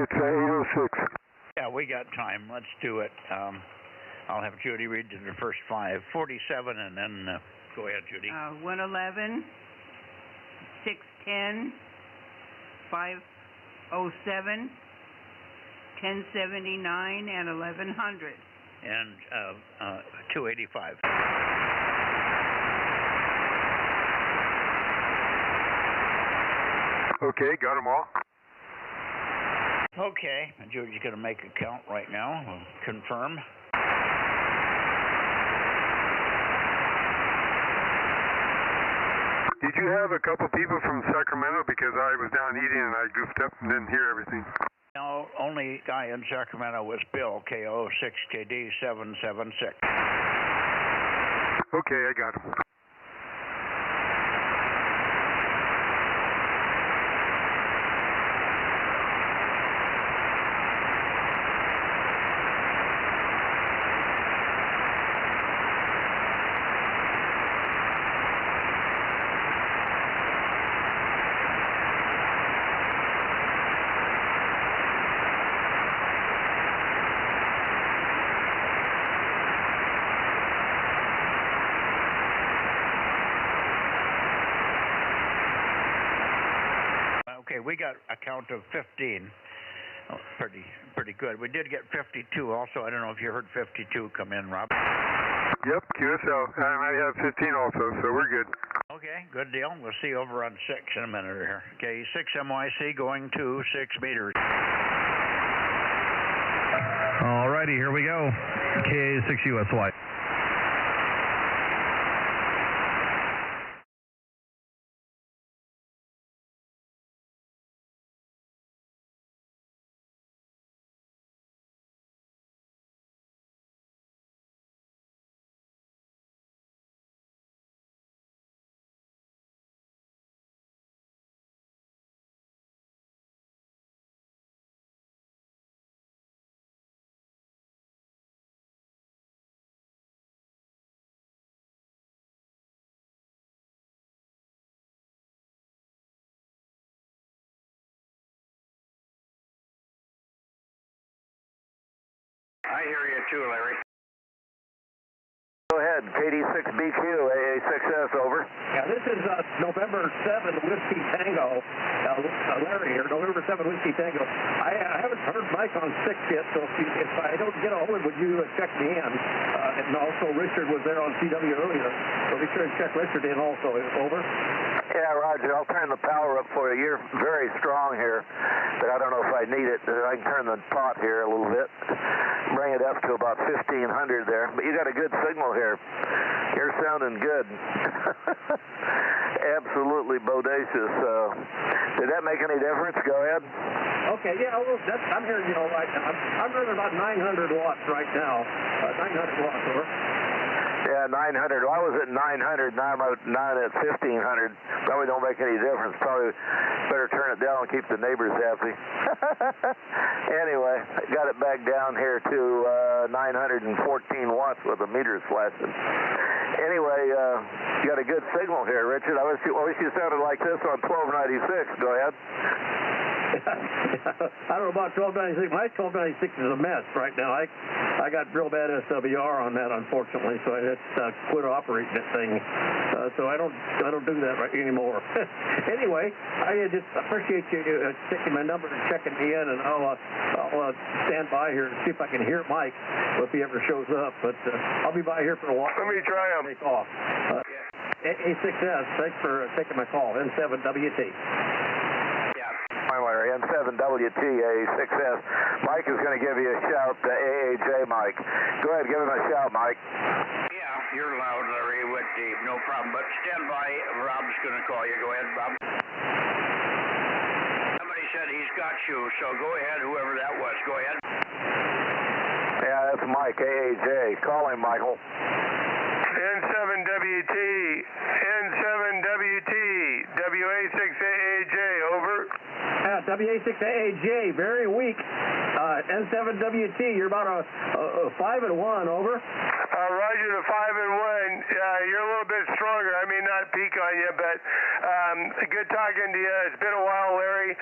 S6: It's 8:06.
S1: Yeah, we got time. Let's do it. I'll have Judy read the first 5. 47, and then go ahead, Judy.
S9: 111, 610, 507, 1079, and 1100.
S1: And 285.
S6: Okay, got them all.
S1: Okay, Judy's going to make a count right now. We'll confirm.
S6: Did you have a couple people from Sacramento? Because I was down eating and I goofed up and didn't hear everything.
S1: No, only guy in Sacramento was Bill, KO6KD776.
S6: Okay, I got him.
S1: Okay, we got a count of 15. Oh, pretty good. We did get 52 also. I don't know if you heard 52 come in, Rob.
S6: Yep, QSL. And I have 15 also, so we're good.
S1: Okay, good deal. We'll see you over on 6 in a minute here. Okay, 6 MYC going to 6 meters.
S5: All righty, here we go. KA6USY.
S8: I hear you too, Larry.
S2: Go ahead, KD6BQ, AA6S, over.
S8: Yeah, this is November 7 Whiskey Tango. Larry here, November 7 Whiskey Tango. I haven't heard Mike on 6 yet, so if I don't get a hold of him, would you check me in? And also, Richard was there on CW earlier, so be sure and check Richard in also. Over.
S2: Yeah, Roger, I'll turn the power up for you. You're very strong here, but I don't know if I need it. I can turn the pot here a little bit, bring it up to about 1,500 there. But you got a good signal here. You're sounding good. Absolutely bodacious. Did that make any difference? Go ahead.
S8: Okay, yeah, well, I'm hearing, right now. I'm running about 900 watts right now. 900 watts, over.
S2: Yeah, 900. Well, I was at 900, now I'm at 1,500. Probably don't make any difference. Probably better turn it down and keep the neighbors happy. Anyway, got it back down here to 914 watts with the meters flashing. Anyway, you got a good signal here, Richard. I wish you sounded like this on 1296. Go ahead.
S8: I don't know about 1296. My 1296 is a mess right now. I got real bad SWR on that, unfortunately, so I had to quit operating that thing. So I don't do that right anymore. Anyway, I just appreciate you taking my number and checking me in, and I'll stand by here and see if I can hear Mike if he ever shows up. But I'll be by here for a while.
S6: Let me try him.
S8: Take off. A6S, thanks for taking my call. N7WT.
S2: Hi, Larry. N7WT, A6S. Mike is going to give you a shout, AAJ Mike. Go ahead, give him a shout, Mike.
S8: Yeah, you're loud, Larry, with Dave. No problem. But stand by. Rob's going to call you. Go ahead, Bob. Somebody said he's got you, so go ahead, whoever that was. Go ahead.
S2: Yeah, that's Mike, AAJ. Call him, Michael.
S6: N7WT, WA6AAJ, over.
S8: WA6AAJ, very weak. N7WT, you're about a 5-1, over.
S6: Roger, the 5-1. You're a little bit stronger. I may not peak on you, but good talking to you. It's been a while, Larry.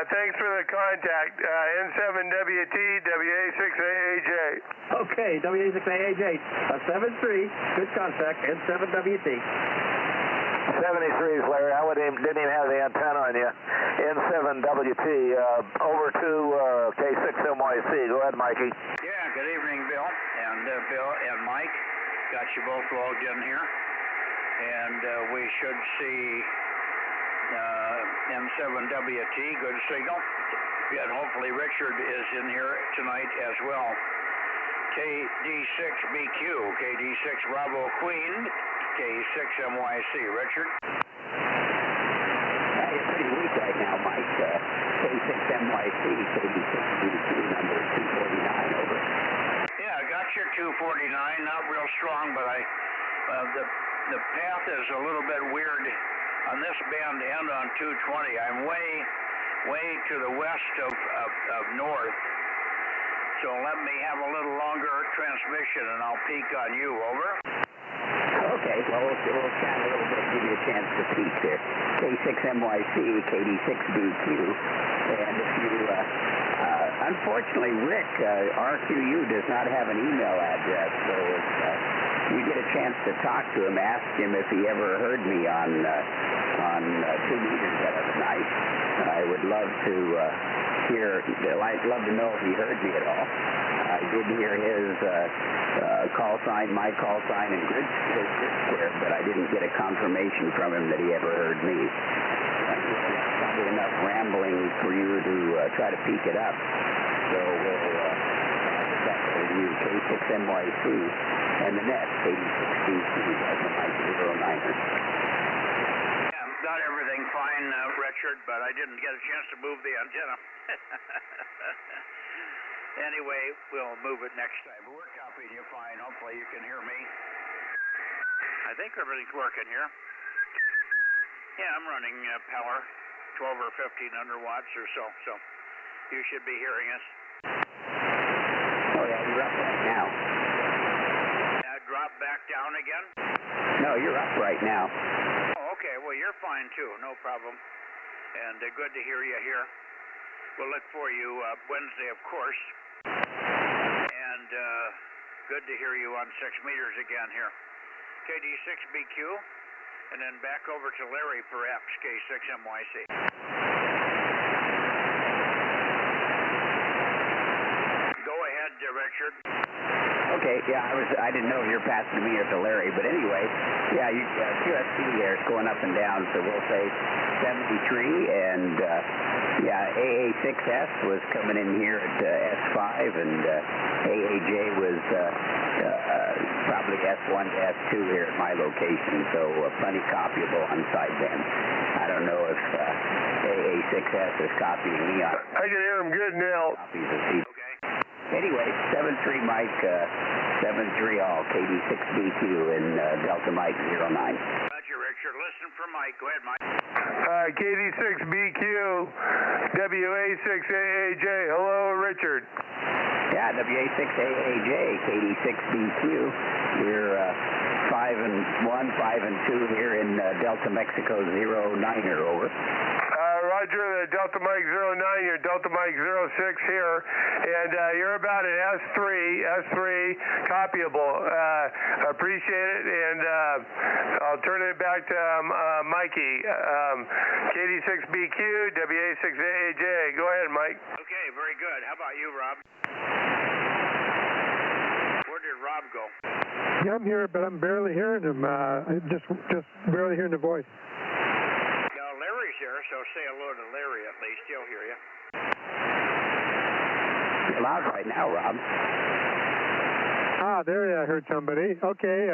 S6: Thanks for the contact. N7WT, WA6AAJ.
S8: Okay, WA6AAJ, 7-3, good contact, N7WT.
S10: 73s, Larry. I didn't even have the antenna on you. N7WT, over to K6MYC. Go ahead, Mikey.
S1: Yeah, good evening, Bill. And Bill and Mike, got you both logged in here. And we should see N7WT, good signal. And hopefully Richard is in here tonight as well. KD6BQ, KD6 Bravo Queen, K6MYC. Richard?
S10: You're pretty weak right now, Mike. K6MYC, KD6BQ, number 249, over.
S1: Yeah, I got your 249, not real strong, but the path is a little bit weird on this band end on 220. I'm way to the west of north. So let me have a little longer transmission, and I'll peak on you. Over.
S10: Okay, well, we'll chat a little bit, give you a chance to peak there. K6MYC, KD6BQ, and if you, unfortunately, Rick, RQU does not have an email address, so if you get a chance to talk to him, ask him if he ever heard me on 2 meters the other night. I would love to I'd love to know if he heard me at all. I did hear his call sign, my call sign, and his grid square, but I didn't get a confirmation from him that he ever heard me. Probably enough rambling for you to try to peak it up. So we'll back to you, K6MYC, and the net, KD6BQ, Delta Mike 09er.
S1: Got everything fine, Richard, but I didn't get a chance to move the antenna. Anyway, we'll move it next time. But we're copying you fine. Hopefully you can hear me. I think everything's working here. Yeah, I'm running power, 12 or 1500 watts or so, so you should be hearing us.
S10: Oh, yeah, you're up right now.
S1: Drop back down again?
S10: No, you're up right now.
S1: Okay, well, you're fine, too. No problem. And good to hear you here. We'll look for you Wednesday, of course. And good to hear you on 6 meters again here. KD6BQ, and then back over to Larry, perhaps, K6MYC. Go ahead, Richard.
S10: Okay, yeah, I didn't know if you were passing to me or to Larry, but anyway, yeah, QSC there is going up and down, so we'll say 73, and yeah, AA6S was coming in here at S5, and AAJ was probably S1 to S2 here at my location, so plenty copyable on sideband. I don't know if AA6S is copying me on.
S6: I can hear him good now.
S10: Copies of C. Anyway, 7-3 Mike, 7-3 all, KD6BQ in Delta Mike 09.
S1: Roger, Richard. Listen for Mike. Go ahead, Mike.
S6: KD6BQ, WA6AAJ. Hello, Richard.
S10: Yeah, WA6AAJ, KD6BQ. We're 5-1, 5-2 here in Delta Mexico 09er, over.
S6: Roger, the Delta Mike 09, you're Delta Mike 06 here, and you're about an S3 copyable. Appreciate it, and I'll turn it back to Mikey. KD6BQ, WA6AAJ. Go ahead, Mike.
S1: Okay, very good. How about you, Rob? Where did Rob go?
S11: Yeah, I'm here, but I'm barely hearing him. Just barely hearing the voice.
S1: Here, so say hello to Larry at least. He'll hear you.
S10: You're loud right now, Rob.
S11: Ah, there I heard somebody. Okay,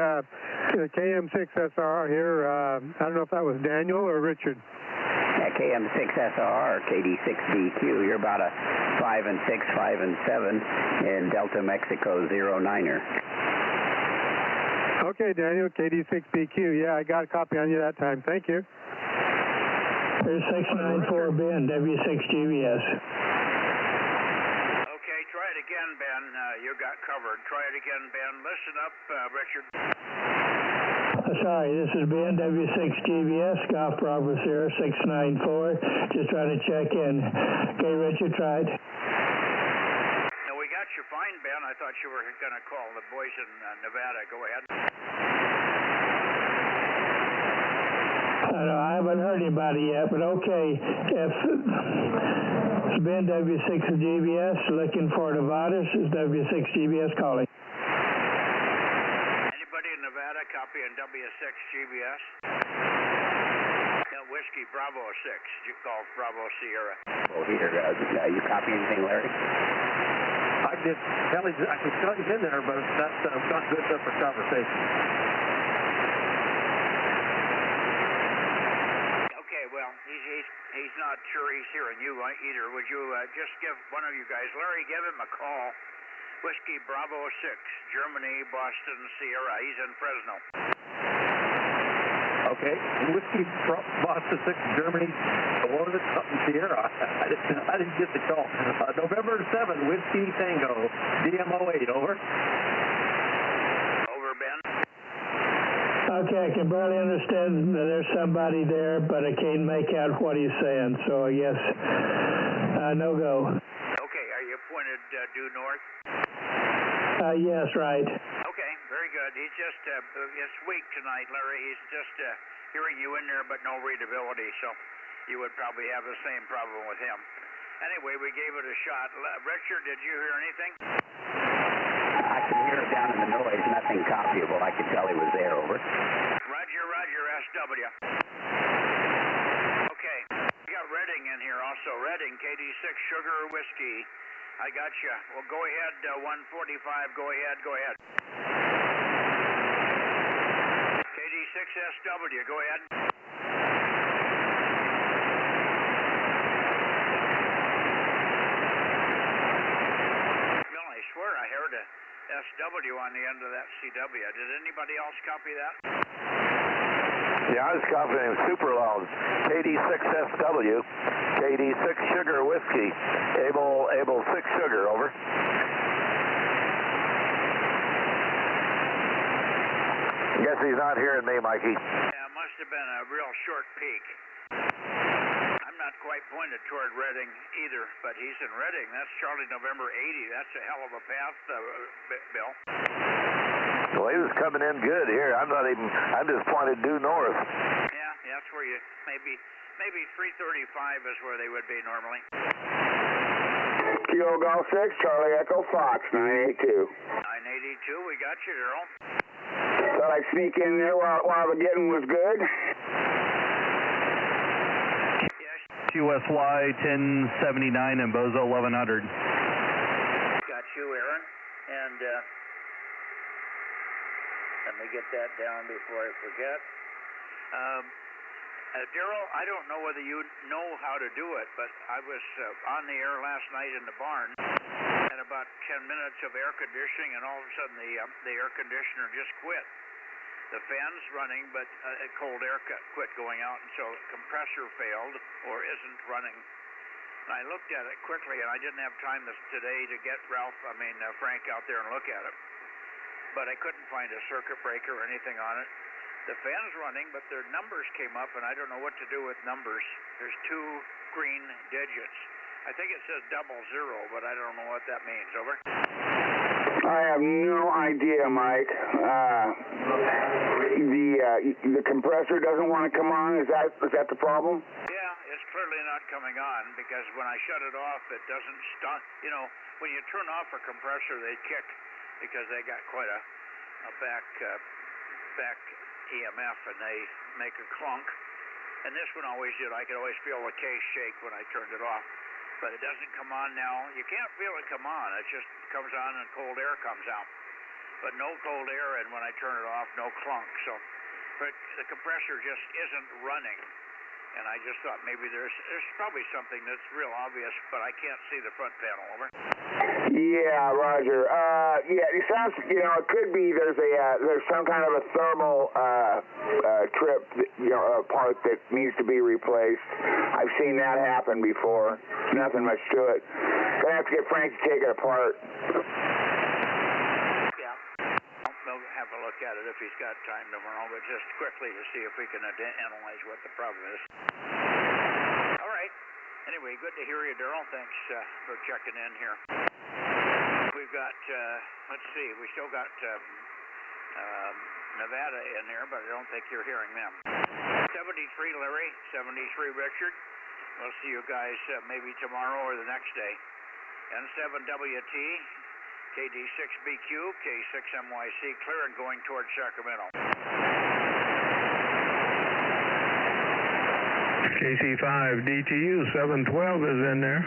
S11: KM6SR here. I don't know if that was Daniel or Richard.
S10: Yeah, KM6SR, KD6BQ. You're about a 5-6, 5-7 in Delta Mexico 09er.
S11: Okay, Daniel, KD6BQ. Yeah, I got a copy on you that time. Thank you.
S12: Here's 694 Ben, W6GBS.
S1: Okay, try it again, Ben. You got covered. Try it again, Ben. Listen up, Richard.
S12: Sorry, this is Ben, W6GBS, Golf Bravo Sierra 694. Just trying to check in. Okay, Richard, tried.
S1: No, we got you fine, Ben. I thought you were going to call the boys in Nevada. Go ahead.
S12: I haven't heard anybody yet, but okay. If it's Ben, W6GBS, looking for Nevada, is W6GBS calling.
S1: Nevada, copy in W6GBS. Whiskey Bravo 6. You call Bravo Sierra.
S10: Oh, here. You copy anything, Larry?
S8: I can tell he's in there, but that's not good enough for conversation.
S1: Okay, well, he's not sure he's hearing you either. Would you just give one of you guys, Larry, give him a call. Whiskey Bravo 6, Germany, Boston, Sierra. He's in Fresno.
S8: Okay, Whiskey Boston 6, Germany. What was it? Something Sierra. I didn't get the call. November 7, Whiskey Tango, DMO 8. Over.
S1: Over, Ben.
S12: Okay, I can barely understand that there's somebody there, but I can't make out what he's saying. So I guess no go.
S1: Okay, are you pointed due north?
S12: Yes, right.
S1: Okay, very good. He's just it's weak tonight, Larry. He's just hearing you in there, but no readability, so you would probably have the same problem with him. Anyway, we gave it a shot. Richard, did you hear anything?
S10: I can hear it down in the noise. Nothing copyable. I could tell he was there. Over.
S1: Roger, SW. Okay, we got Redding in here also. Redding, KD6 Sugar Whiskey. I got you. Well, go ahead, 145. Go ahead. KD6SW, go ahead. Well, I swear I heard a SW on the end of that CW. Did anybody else copy that?
S2: Yeah, I was copying super loud. KD6SW, KD6 Sugar Whiskey, Able 6 Sugar, over. Guess he's not hearing me, Mikey.
S1: Yeah, it must have been a real short peak. I'm not quite pointed toward Redding either, but he's in Redding. That's Charlie November 80. That's a hell of a path, Bill.
S2: Well, he was coming in good here. I'm just pointed due north.
S1: Yeah, that's where you, maybe 335 is where they would be normally.
S13: Kilo Golf 6, Charlie Echo Fox, 982.
S1: 982, we got you, Daryl.
S13: Thought I'd sneak in there while the getting was good.
S1: Yes.
S5: QSY 1079 and Bozo 1100.
S1: Got you, Aaron. And let me get that down before I forget. Daryl, I don't know whether you know how to do it, but I was on the air last night in the barn, had about 10 minutes of air conditioning, and all of a sudden the air conditioner just quit. The fan's running, but cold air quit going out, and so the compressor failed or isn't running. And I looked at it quickly, and I didn't have time today to get Frank out there and look at it. But I couldn't find a circuit breaker or anything on it. The fan's running, but their numbers came up, and I don't know what to do with numbers. There's 2 green digits. I think it says 00, but I don't know what that means. Over.
S13: I have no idea, Mike. The compressor doesn't want to come on. Is that the problem?
S1: Yeah, it's clearly not coming on because when I shut it off, it doesn't stop. You know, when you turn off a compressor, they kick because they got quite a back EMF, and they make a clunk. And this one always did. I could always feel the case shake when I turned it off. But it doesn't come on now. You can't feel it come on. It just comes on and cold air comes out. But no cold air, and when I turn it off, no clunk. So the compressor just isn't running. And I just thought maybe there's probably something that's real obvious, but I can't see the front panel. Over.
S13: Yeah, Roger. Yeah, it sounds, it could be there's some kind of a thermal trip, part that needs to be replaced. I've seen that happen before. Nothing much to it. Gonna have to get Frank to take it apart.
S1: Yeah, we'll have a look at it if he's got time tomorrow, but just quickly to see if we can analyze what the problem is. All right. Anyway, good to hear you, Darrell. Thanks for checking in here. We've got, let's see, we still got Nevada in here, but I don't think you're hearing them. 73 Larry, 73 Richard. We'll see you guys maybe tomorrow or the next day. N7WT, KD6BQ, K6MYC, clear and going towards Sacramento.
S5: KC5DTU 712 is in there.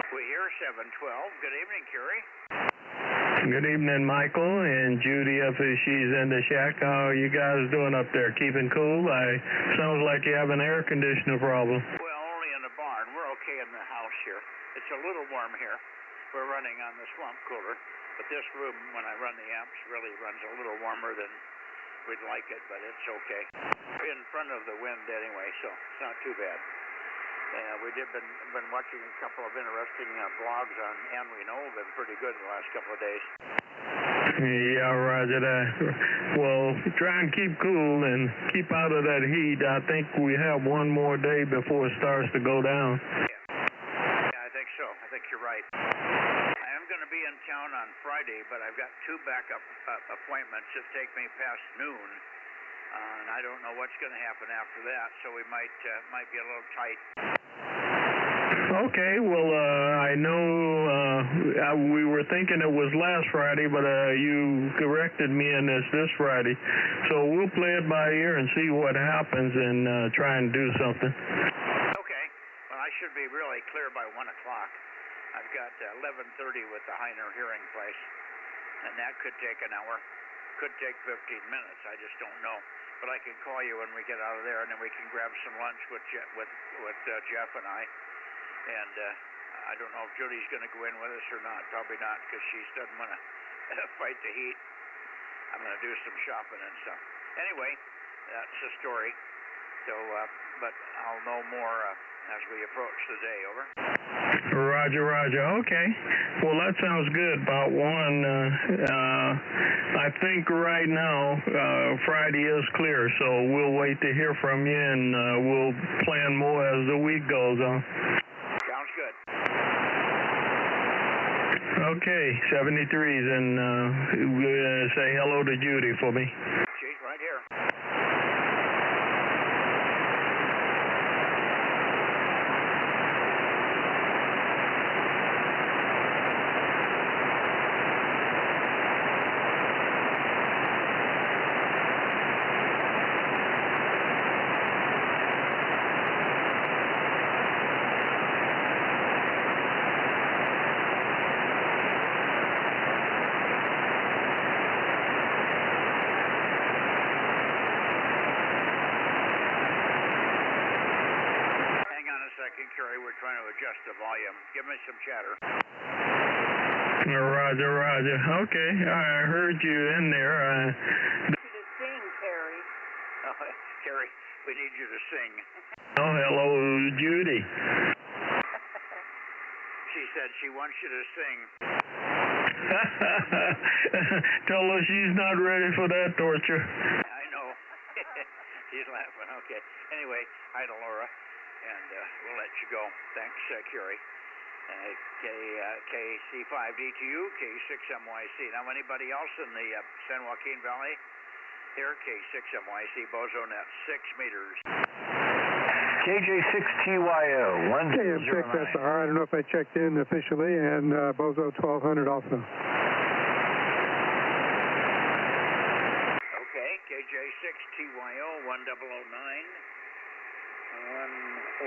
S1: We hear 712. Good evening, Kerry.
S5: Good evening, Michael and Judy up as she's in the shack. How are you guys doing up there? Keeping cool? Sounds like you have an air conditioner problem.
S1: Well, only in the barn. We're okay in the house here. It's a little warm here. We're running on the swamp cooler, but this room, when I run the amps, really runs a little warmer than we'd like it, but it's okay. We're in front of the wind anyway, so it's not too bad. We've been watching a couple of interesting blogs on Ann Reno. Been pretty good the last couple of days.
S5: Yeah, Roger that. Well, try and keep cool and keep out of that heat. I think we have one more day before it starts to go down.
S1: Yeah, I think so. I think you're right. I am going to be in town on Friday, but I've got 2 backup appointments that take me past noon. And I don't know what's going to happen after that, so we might be a little tight.
S5: Okay, well, I know we were thinking it was last Friday, but you corrected me and it's this Friday. So we'll play it by ear and see what happens and try and do something.
S1: Okay. Well, I should be really clear by 1 o'clock. I've got 11:30 with the Heiner hearing place, and that could take an hour. Could take 15 minutes. I just don't know. But I can call you when we get out of there, and then we can grab some lunch with Jeff and I. And I don't know if Judy's going to go in with us or not. Probably not, because she doesn't want to fight the heat. I'm going to do some shopping and stuff. Anyway, that's the story. So, but I'll know more as we approach the day. Over.
S5: Roger, Roger. Okay. Well, that sounds good. About 1. I think right now Friday is clear, so we'll wait to hear from you, and we'll plan more as the week goes on.
S1: Sounds good.
S5: Okay, 73s, and say hello to Judy for me.
S1: She's right here. Kerry, we're trying to adjust the volume. Give me some chatter.
S5: Roger, Roger. Okay, I heard you in there.
S9: You to sing, Kerry.
S1: Oh, Kerry, we need you to sing.
S5: Oh, hello, Judy.
S1: She said she wants you to sing.
S5: Tell her she's not ready for that torture.
S1: I know. She's laughing. Okay. Anyway, hi to Laura. And we'll let you go. Thanks, Kerry. KC5DTU, K6MYC. Now, anybody else in the San Joaquin Valley? Here, K6MYC, Bozo Net, 6 meters.
S14: KJ6TYO, 1009.
S11: KM6SR, I don't know if I checked in officially, and Bozo 1200 also.
S1: Okay, KJ6TYO, 1009. 1009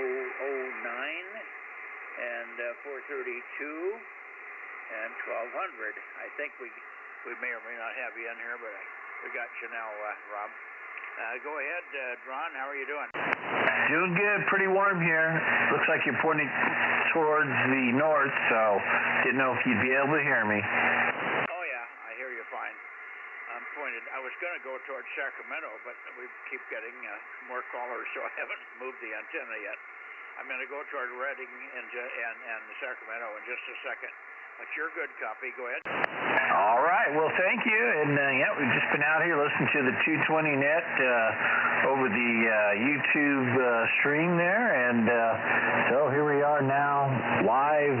S1: and 432 and 1200. I think we may or may not have you in here, but we got you now, Rob. Go ahead, Ron. How are you doing?
S14: Doing good. Pretty warm here. Looks like you're pointing towards the north, so didn't know if you'd be able to hear me.
S1: Oh, yeah, I hear you fine. I'm pointed. I was going to go towards Sacramento, but we keep getting more callers, so I haven't moved the antenna yet. I'm going to go toward Redding and Sacramento in just a second. But you're good, copy. Go ahead.
S14: All right. Well, thank you. And, yeah, we've just been out here listening to the 220 Net over the YouTube stream there. And so here we are now live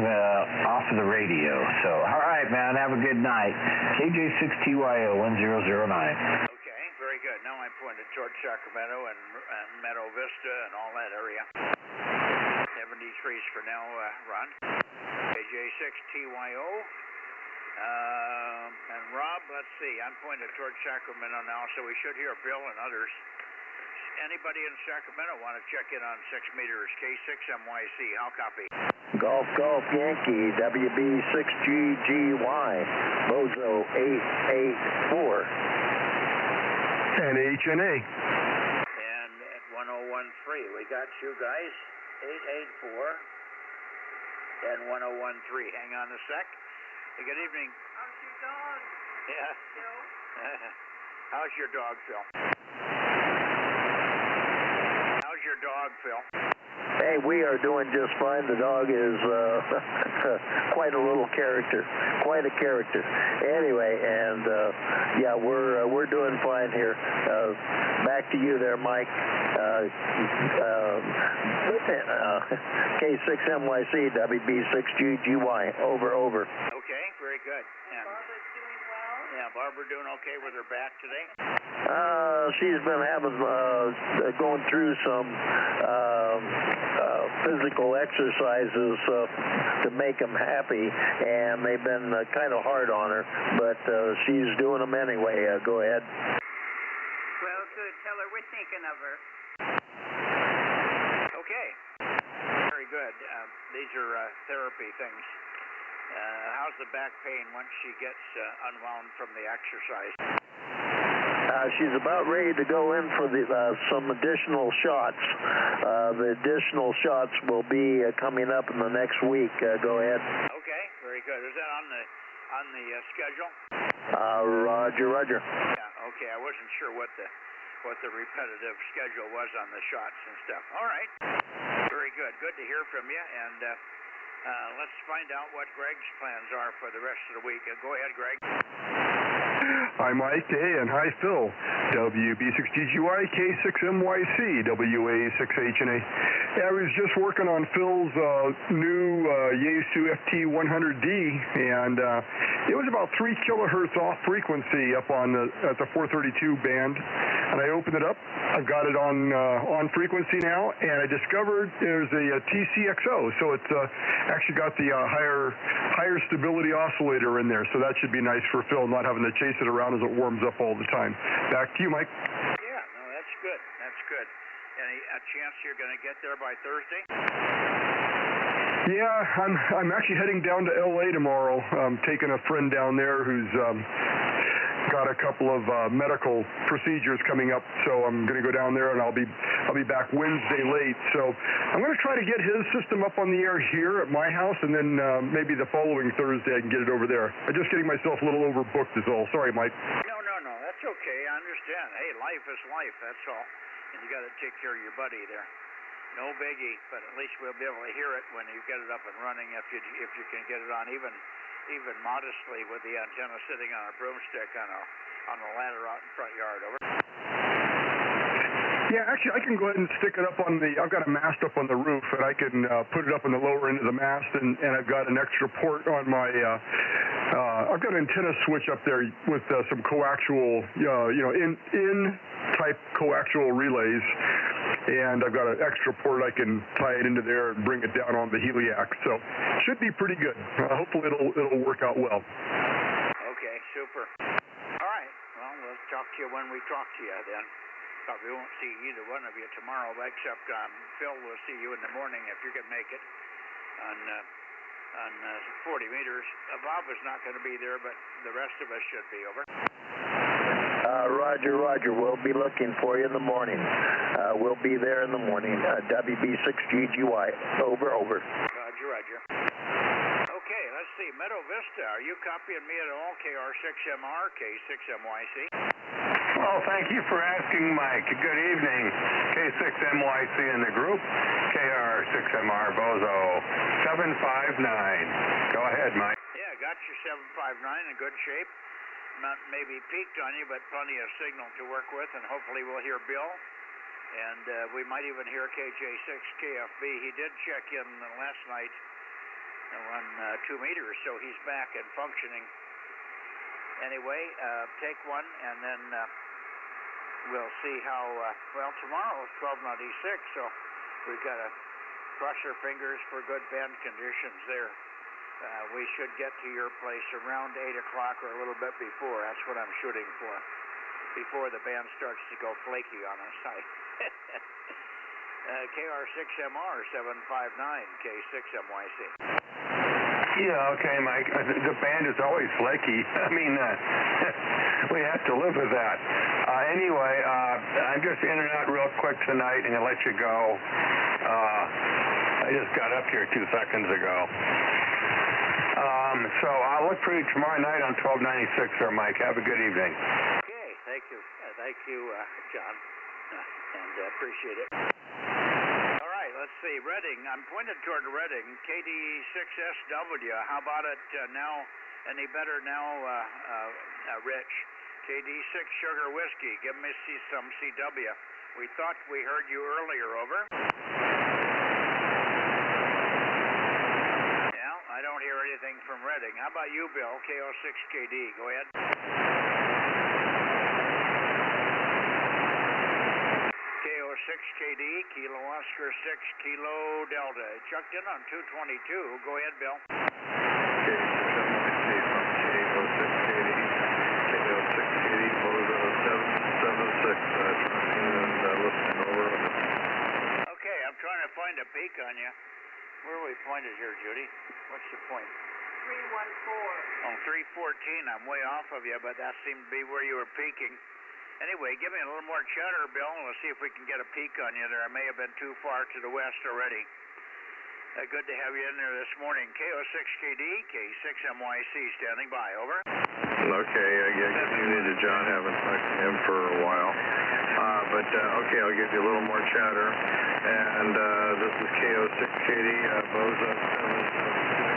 S14: off of the radio. So, all right, man. Have a good night. KJ6TYO 1009.
S1: Okay, very good. Now I'm pointed towards Sacramento and Meadow Vista and all that area. 73s for now, Ron. KJ6TYO. And Rob, let's see. I'm pointed towards Sacramento now, so we should hear Bill and others. Anybody in Sacramento want to check in on 6 meters? K6MYC. How copy?
S15: Golf Yankee, WB6GGY, Bozo 884.
S6: And HNA.
S1: And at 1013, we got you guys. 884 and 1013. Hang on a sec. Hey, good evening.
S9: How's your dog?
S1: Yeah.
S9: Phil?
S1: How's your dog, Phil? How's your dog, Phil?
S15: Hey, we are doing just fine. The dog is quite a little character, quite a character. Anyway, and yeah, we're doing fine here. Back to you there, Mike. K6MYC WB6GGY. Over.
S1: Okay, very good. And
S9: Barbara's doing well?
S1: Yeah, Barbara doing okay with her back today?
S15: She's been going through some physical exercises to make them happy, and they've been kind of hard on her, but she's doing them anyway. Go ahead.
S9: Well, good. Tell her we're thinking of her.
S1: Okay. Very good. These are therapy things. How's the back pain once she gets unwound from the exercise?
S15: She's about ready to go in for some additional shots. The additional shots will be coming up in the next week. Go ahead.
S1: Okay, very good. Is that on the schedule?
S15: Roger.
S1: Yeah. Okay. I wasn't sure what the repetitive schedule was on the shots and stuff. All right. Very good. Good to hear from you. And let's find out what Greg's plans are for the rest of the week. Go ahead, Greg.
S6: Hi, Mike. Hey, and hi, Phil. WB6GGY, K6MYC, WA6HNA. Yeah, I was just working on Phil's new Yaesu FT100D, and it was about 3 kilohertz off frequency up at the 432 band, and I opened it up. I've got it on frequency now, and I discovered there's a TCXO, so it's actually got the higher stability oscillator in there, so that should be nice for Phil, not having to chase it around as it warms up all the time. Back to you, Mike.
S1: Yeah, no, that's good. That's good. Any chance you're going to get there by Thursday?
S6: Yeah, I'm actually heading down to LA tomorrow. I'm taking a friend down there who's got a couple of medical procedures coming up, so I'm going to go down there, and I'll be back Wednesday late. So I'm going to try to get his system up on the air here at my house, and then maybe the following Thursday I can get it over there. I'm just getting myself a little overbooked is all. Sorry, Mike.
S1: No, that's okay. I understand. Hey, life is life, that's all. And you got to take care of your buddy there. No biggie, but at least we'll be able to hear it when you get it up and running, if you can get it on even modestly with the antenna sitting on a broomstick on a ladder out in front yard. Over.
S6: Yeah, actually, I can go ahead and stick it up on I've got a mast up on the roof, and I can put it up on the lower end of the mast, and I've got an extra port on my, I've got an antenna switch up there with some coaxial, in-type coaxial relays, and I've got an extra port I can tie it into there and bring it down on the heliac, so should be pretty good. Hopefully it'll work out well.
S1: Okay, super. All right, well, we'll talk to you when we talk to you then. Probably won't see either one of you tomorrow, except Phil will see you in the morning if you can make it on 40 meters. Bob is not going to be there, but the rest of us should be. Over.
S15: Roger, Roger. We'll be looking for you in the morning. We'll be there in the morning. WB6GGY. Over, over.
S1: Roger, Roger. Okay, let's see. Meadow Vista, are you copying me at all? KR6MR, K6MYC?
S16: Well, thank you for asking, Mike. Good evening. K6MYC in the group. KR6MR Bozo 759. Go ahead, Mike.
S1: Yeah, got your 759 in good shape. Not maybe peaked on you, but plenty of signal to work with, and hopefully we'll hear Bill. And we might even hear KJ6KFB. He did check in last night on 2 meters, so he's back and functioning. Anyway, take one, and then we'll see how, well, tomorrow is 1296, so we've got to cross our fingers for good band conditions there. We should get to your place around 8 o'clock or a little bit before. That's what I'm shooting for, before the band starts to go flaky on us. KR6MR 759, K6MYC.
S16: Yeah, okay, Mike. The band is always flaky. I mean, we have to live with that. Anyway, I'm just in and out real quick tonight and I'll let you go. I just got up here 2 seconds ago. So I'll look for you tomorrow night on 1296, sir, Mike. Have a good evening.
S1: Okay, thank you. Thank you, John, and appreciate it. All right, let's see. Reading. I'm pointed toward Reading. KD6SW. How about it now? Any better now, Rich? KD6 Sugar Whiskey. Give me some CW. We thought we heard you earlier. Over. I don't hear anything from Reading. How about you, Bill? KO6KD. Go ahead. KO6KD, Kilo Oscar 6, Kilo Delta. Chucked in on 222. Go ahead, Bill.
S17: KO6KD, KO6KD, Bozo 776. Listening over.
S1: Okay, I'm trying to find a peak on you. Where are we pointed here, Judy? What's the point?
S9: 314.
S1: On 314, I'm way off of you, but that seemed to be where you were peaking. Anyway, give me a little more chatter, Bill, and we'll see if we can get a peak on you there. I may have been too far to the west already. Good to have you in there this morning. KO6KD, K6MYC standing by. Over.
S17: Okay, I guess you needed John. Haven't talked to him for a while. Okay, I'll give you a little more chatter. And this is KO6KD, Bozo 776.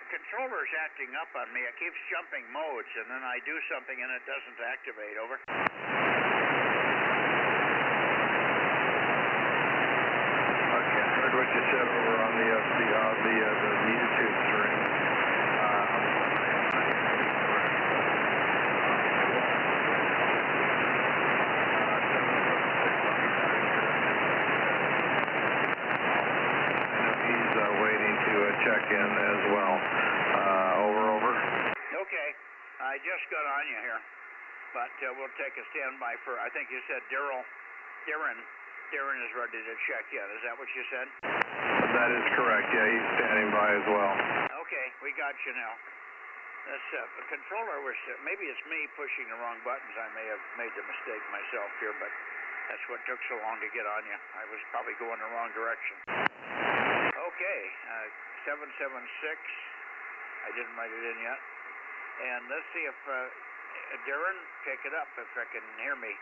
S1: Controller's acting up on me. It keeps jumping modes, and then I do something and it doesn't activate. Over.
S17: Okay, I heard what you said over on the YouTube stream. Check in as well. Over.
S1: Okay, I just got on you here, but we'll take a standby for. I think you said Darren is ready to check in. Is that what you said?
S17: That is correct. Yeah, he's standing by as well.
S1: Okay, we got you now. This controller was maybe it's me pushing the wrong buttons. I may have made the mistake myself here, but that's what took so long to get on you. I was probably going the wrong direction. Okay, 776. I didn't write it in yet. And let's see if Darren, pick it up if I can hear me.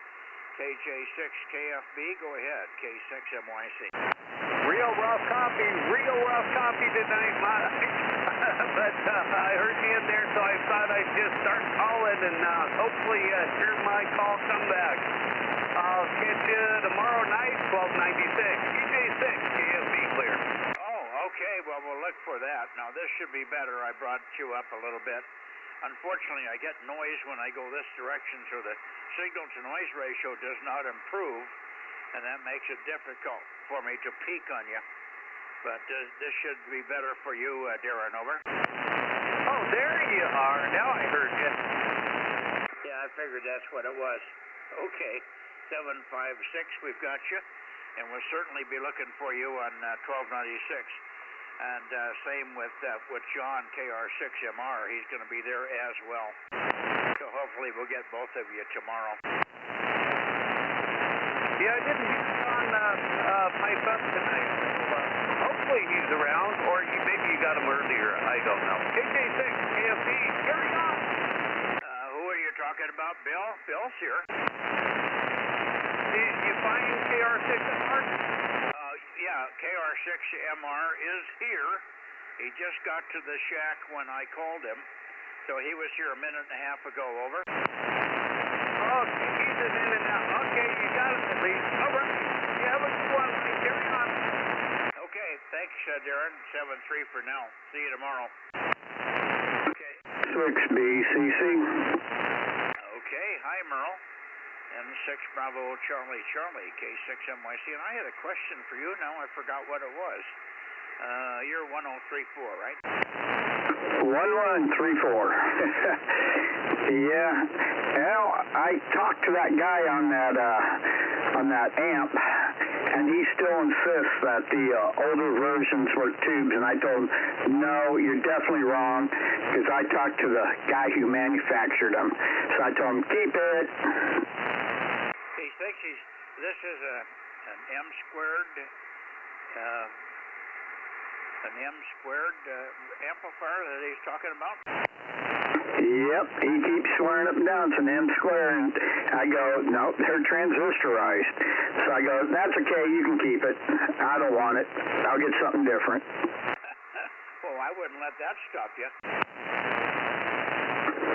S1: KJ6KFB, go ahead. K6MYC.
S18: Real rough copy tonight, Mike. But I heard you in there, so I thought I'd just start calling and hopefully hear my call come back. I'll catch you tomorrow night, 1296. KFB clear.
S1: Oh, okay. Well, we'll look for that. Now, this should be better. I brought you up a little bit. Unfortunately, I get noise when I go this direction, so the signal-to-noise ratio does not improve, and that makes it difficult for me to peek on you. But this should be better for you, Darren, over.
S18: Oh, there you are. Now I heard you.
S1: Yeah, I figured that's what it was. Okay, 756, we've got you, and we'll certainly be looking for you on 1296. And same with John, KR6MR. He's going to be there as well. So hopefully we'll get both of you tomorrow.
S18: Yeah, I didn't hear John pipe up tonight. So, hopefully he's around, or maybe you got him earlier. I don't know. KJ6, KFB, carry on.
S1: Who are you talking about, Bill? Bill's here.
S18: Did you find KR6MR?
S1: Yeah, KR6MR is here. He just got to the shack when I called him. So he was here a minute and a half ago, over.
S18: Okay, he's in and out. Okay, you got him at least. Over. You have a good one. Carry on.
S1: Okay, thanks, Darren. 7-3 for now. See you tomorrow. Okay.
S10: 6BCC.
S1: Okay, hi, Merle. M6 Bravo Charlie Charlie, K6MYC. And I had a question for you. Now I forgot what it was. You're 1034, right?
S10: 1134. Yeah. Well, I talked to that guy on that amp, and he still insists that the older versions were tubes, and I told him, no, you're definitely wrong, because I talked to the guy who manufactured them. So I told him, keep it.
S1: He thinks this is an M squared amplifier that he's talking about?
S10: Yep, he keeps swearing up and down it's an M square, and I go, no, they're transistorized. So I go, that's okay, you can keep it. I don't want it. I'll get something different.
S1: Well, I wouldn't let that stop you.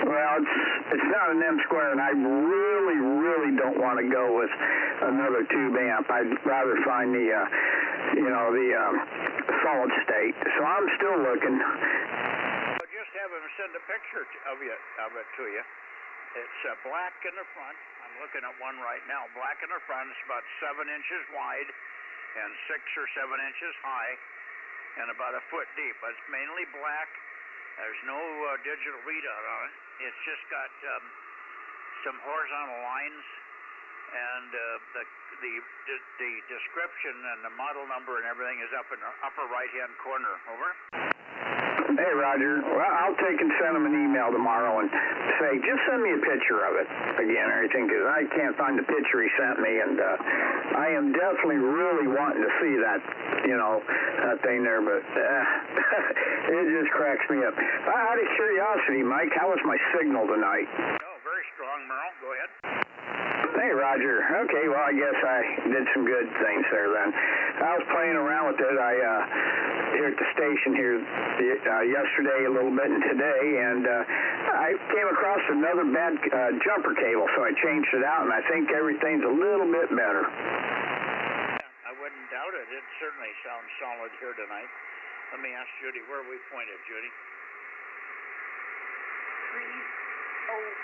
S10: Well, it's not an M square, and I really don't want to go with another tube amp. I'd rather find the solid state. So I'm still looking.
S1: Well, just have him send a picture of it to you. It's black in the front. I'm looking at one right now. Black in the front. It's about 7 inches wide and 6 or 7 inches high and about a foot deep. But it's mainly black. There's no digital readout on it. It's just got some horizontal lines, and the description and the model number and everything is up in the upper right-hand corner. Over.
S10: Hey, Roger. Well, I'll take and send him an email tomorrow and say, just send me a picture of it again or anything, because I can't find the picture he sent me, and I am definitely really wanting to see that, that thing there, but it just cracks me up. Out of curiosity, Mike, how was my signal tonight?
S1: Oh, very strong, Merle. Go ahead.
S10: Hey, Roger. Okay, well, I guess I did some good things there then. I was playing around with it. Here at the station here yesterday a little bit and today, and I came across another bad jumper cable, so I changed it out, and I think everything's a little bit better.
S1: Yeah, I wouldn't doubt it. It certainly sounds solid here tonight. Let me ask Judy, where are we pointed, Judy?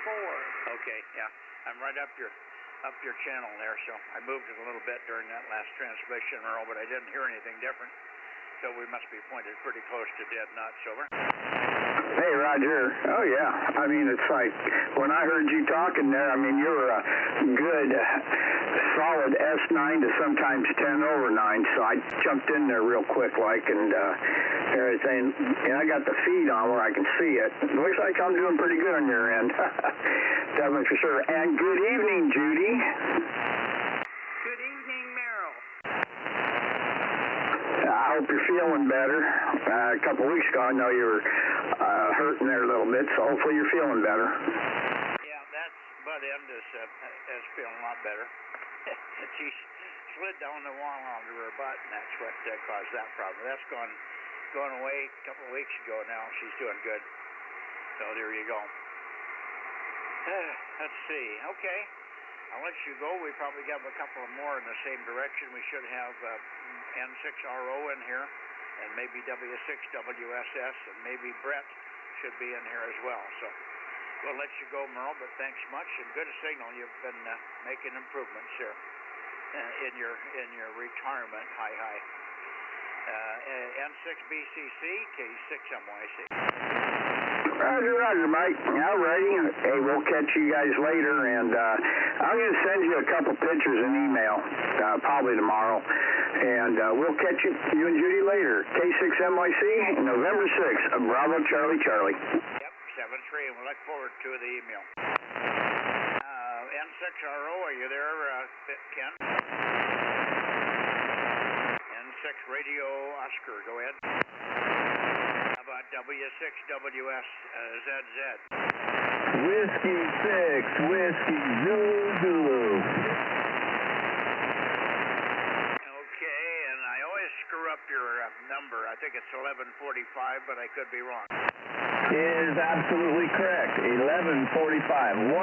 S9: 304.
S1: Okay, yeah. I'm right up your channel there, so I moved it a little bit during that last transmission, Earl, but I didn't hear anything different. So we must be pointed pretty close to dead nuts. Over.
S10: Hey, Roger. Oh, yeah. I mean, it's like when I heard you talking there, I mean, you're a good, solid S9 to sometimes 10 over 9, so I jumped in there real quick like and everything. And I got the feed on where I can see it. It looks like I'm doing pretty good on your end. Definitely for sure. And good evening, Judy.
S9: Good evening, Merrill.
S10: I hope you're feeling better. A couple weeks ago, I know you were hurting there a little bit, so hopefully you're feeling better.
S1: Yeah, that's butt end is feeling a lot better. She slid down the wall onto her butt, and that's what caused that problem. That's gone away a couple of weeks ago now. She's doing good. So there you go. Let's see. Okay. I'll let you go. We probably got a couple of more in the same direction. We should have N6RO in here, and maybe W6WSS, and maybe Brett should be in here as well. So we'll let you go, Merle, but thanks much, and good signal. You've been making improvements here in your retirement. Hi. N6BCC, K6MYC.
S10: Roger, Mike. Yeah, ready. Hey, we'll catch you guys later, and I'm going to send you a couple pictures in email, probably tomorrow, and we'll catch you and Judy later. K6MYC, November 6th, Bravo Charlie.
S1: Yep, 7-3, and we'll look forward to the email. N6RO, are you there, Ken? N6 Radio Oscar, go ahead. How about W6WS ZZ?
S19: Whiskey 6, Whiskey Zulu.
S1: Okay, and I always screw up your number. I think it's 1145, but I could be wrong.
S19: Is absolutely correct. 1145, 1145.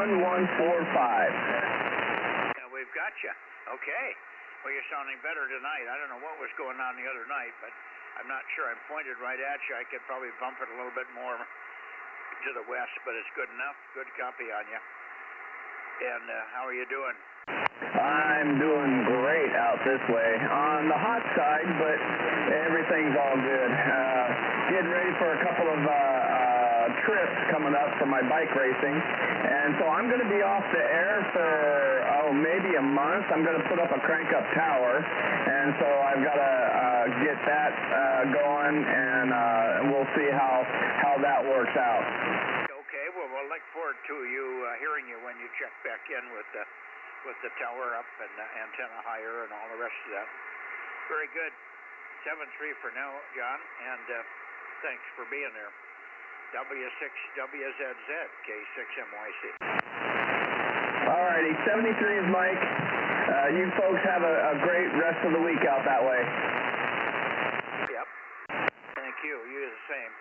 S1: Yeah, we've got you. Okay. Well, you're sounding better tonight. I don't know what was going on the other night, but I'm not sure. I'm pointed right at you. I could probably bump it a little bit more to the west, but it's good enough. Good copy on you. And how are you doing?
S19: I'm doing great out this way. On the hot side, but everything's all good. Getting ready for a couple of trips coming up for my bike racing. And so I'm going to be off the air for, maybe a month. I'm going to put up a crank-up tower. And so I've got to get that going, and we'll see how that works out.
S1: Okay, well, we'll look forward to you hearing you when you check back in with the tower up and antenna higher and all the rest of that. Very good. 7-3 for now, John, and thanks for being there. W6WZZ, K6MYC.
S19: All righty, 73 is Mike. You folks have a great rest of the week out that way.
S1: Yep. Thank you. You do the same.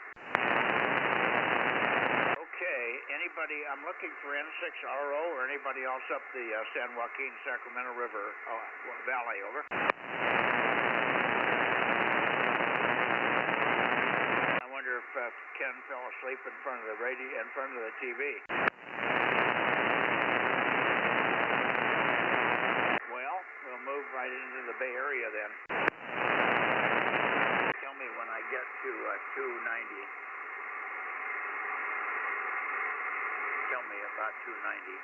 S1: Okay, anybody, I'm looking for N6RO or anybody else up the San Joaquin Sacramento River Valley, over. I wonder if Ken fell asleep in front of the radio, in front of the TV. Well, we'll move right into the Bay Area then. Tell me when I get to 290. Tell me about 290.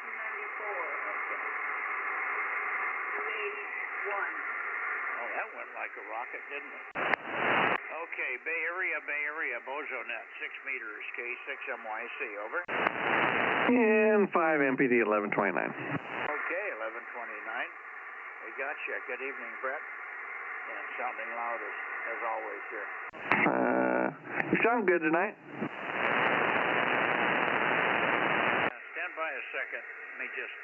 S1: 294. Okay. 281. Oh, that went like a rocket, didn't it? Okay, Bay Area, Bozo Net, 6 meters, K6MYC, over.
S20: And 5 MPD 1129.
S1: Okay, 1129. We got you. Good evening, Brett. And sounding loud as always here.
S20: You sound good tonight.
S1: Stand by a second. Let me just,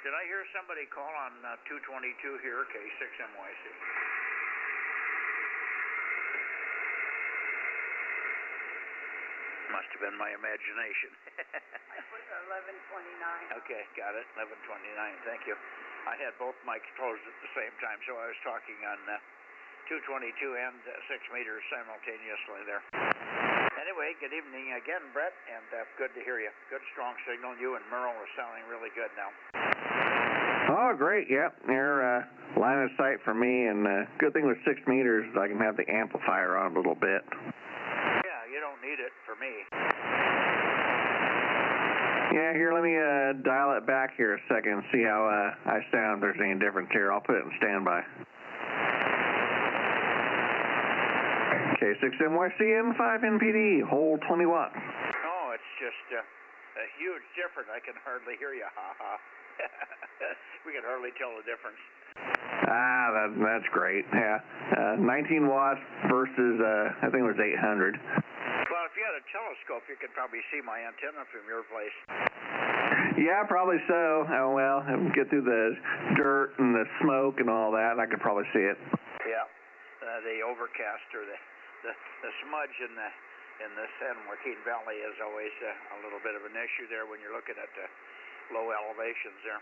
S1: did I hear somebody call on 222 here, K6MYC? Must have been my imagination.
S9: I put 1129.
S1: Okay, got it. 1129. Thank you. I had both mics closed at the same time, so I was talking on 222 and 6 meters simultaneously there. Anyway, good evening again, Brett, and good to hear you. Good, strong signal. You and Merle are sounding really good now.
S20: Oh, great. Yep. They're line of sight for me, and good thing with 6 meters is I can have the amplifier on a little bit.
S1: Yeah, you don't need it for me.
S20: Yeah, here, let me dial it back here a second and see how I sound. If there's any difference here, I'll put it in standby. K6MYC and 5 NPD, hold 20 watts.
S1: Oh, it's just a huge difference. I can hardly hear you. Ha ha. We can hardly tell the difference.
S20: That's great. Yeah, 19 watts versus I think it was 800.
S1: Well, if you had a telescope, you could probably see my antenna from your place.
S20: Yeah, probably so. Oh well, get through the dirt and the smoke and all that. I could probably see it.
S1: Yeah, the overcast or the smudge in the San Joaquin Valley is always a little bit of an issue there when you're looking at the low elevations there.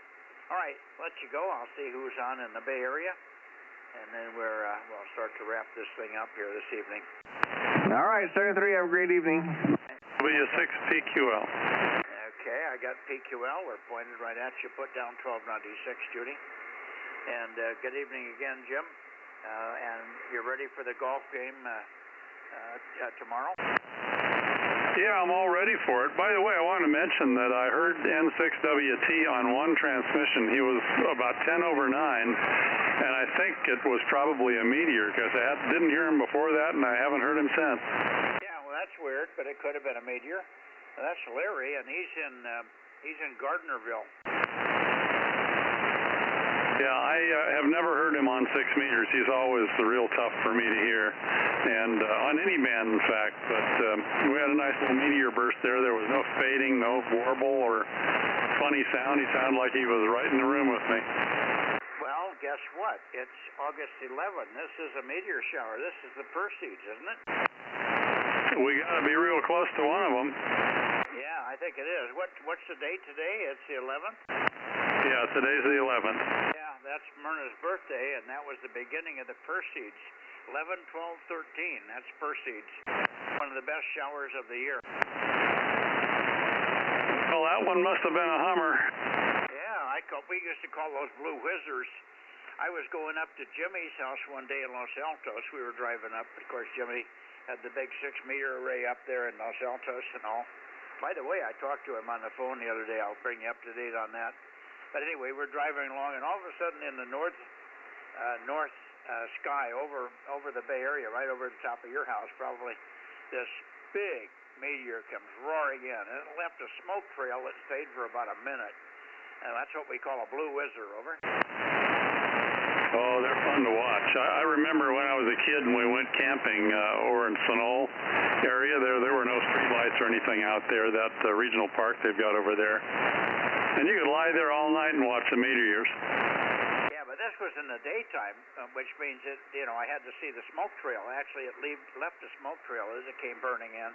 S1: All right, let you go. I'll see who's on in the Bay Area. and then we'll start to wrap this thing up here this evening.
S20: All right, 73, have a great evening.
S3: W6 PQL.
S1: Okay, I got PQL. We're pointed right at you. Put down 1296, Judy. And good evening again, Jim. And you're ready for the golf game tomorrow?
S3: Yeah, I'm all ready for it. By the way, I want to mention that I heard N6WT on one transmission. He was about 10 over 9, and I think it was probably a meteor because I didn't hear him before that, and I haven't heard him since.
S1: Yeah, well, that's weird, but it could have been a meteor. That's Larry, and he's in Gardnerville.
S3: Yeah, I have never heard him on 6 meters. He's always real tough for me to hear, and on any band, in fact. But we had a nice little meteor burst there. There was no fading, no warble or funny sound. He sounded like he was right in the room with me.
S1: Well, guess what? It's August 11. This is a meteor shower. This is the Perseids, isn't it?
S3: We got to be real close to one of them.
S1: Yeah, I think it is. What's the date today? It's the 11th?
S3: Yeah, today's the 11th.
S1: Yeah, that's Myrna's birthday, and that was the beginning of the Perseids. 11, 12, 13. That's Perseids. One of the best showers of the year.
S3: Well, that one must have been a Hummer.
S1: Yeah, we used to call those blue whizzers. I was going up to Jimmy's house one day in Los Altos. We were driving up. Of course, Jimmy had the big 6-meter array up there in Los Altos and all. By the way, I talked to him on the phone the other day. I'll bring you up to date on that. But anyway, we're driving along, and all of a sudden in the north sky over the Bay Area, right over the top of your house, probably, this big meteor comes roaring in, and it left a smoke trail that stayed for about a minute. And that's what we call a blue whizzer, over.
S3: Oh, they're fun to watch. I remember when I was a kid and we went camping over in Sunol area. There were no street lights or anything out there. That regional park they've got over there. And you could lie there all night and watch the meteors.
S1: Yeah, but this was in the daytime, which means that, I had to see the smoke trail. Actually, it left a smoke trail as it came burning in.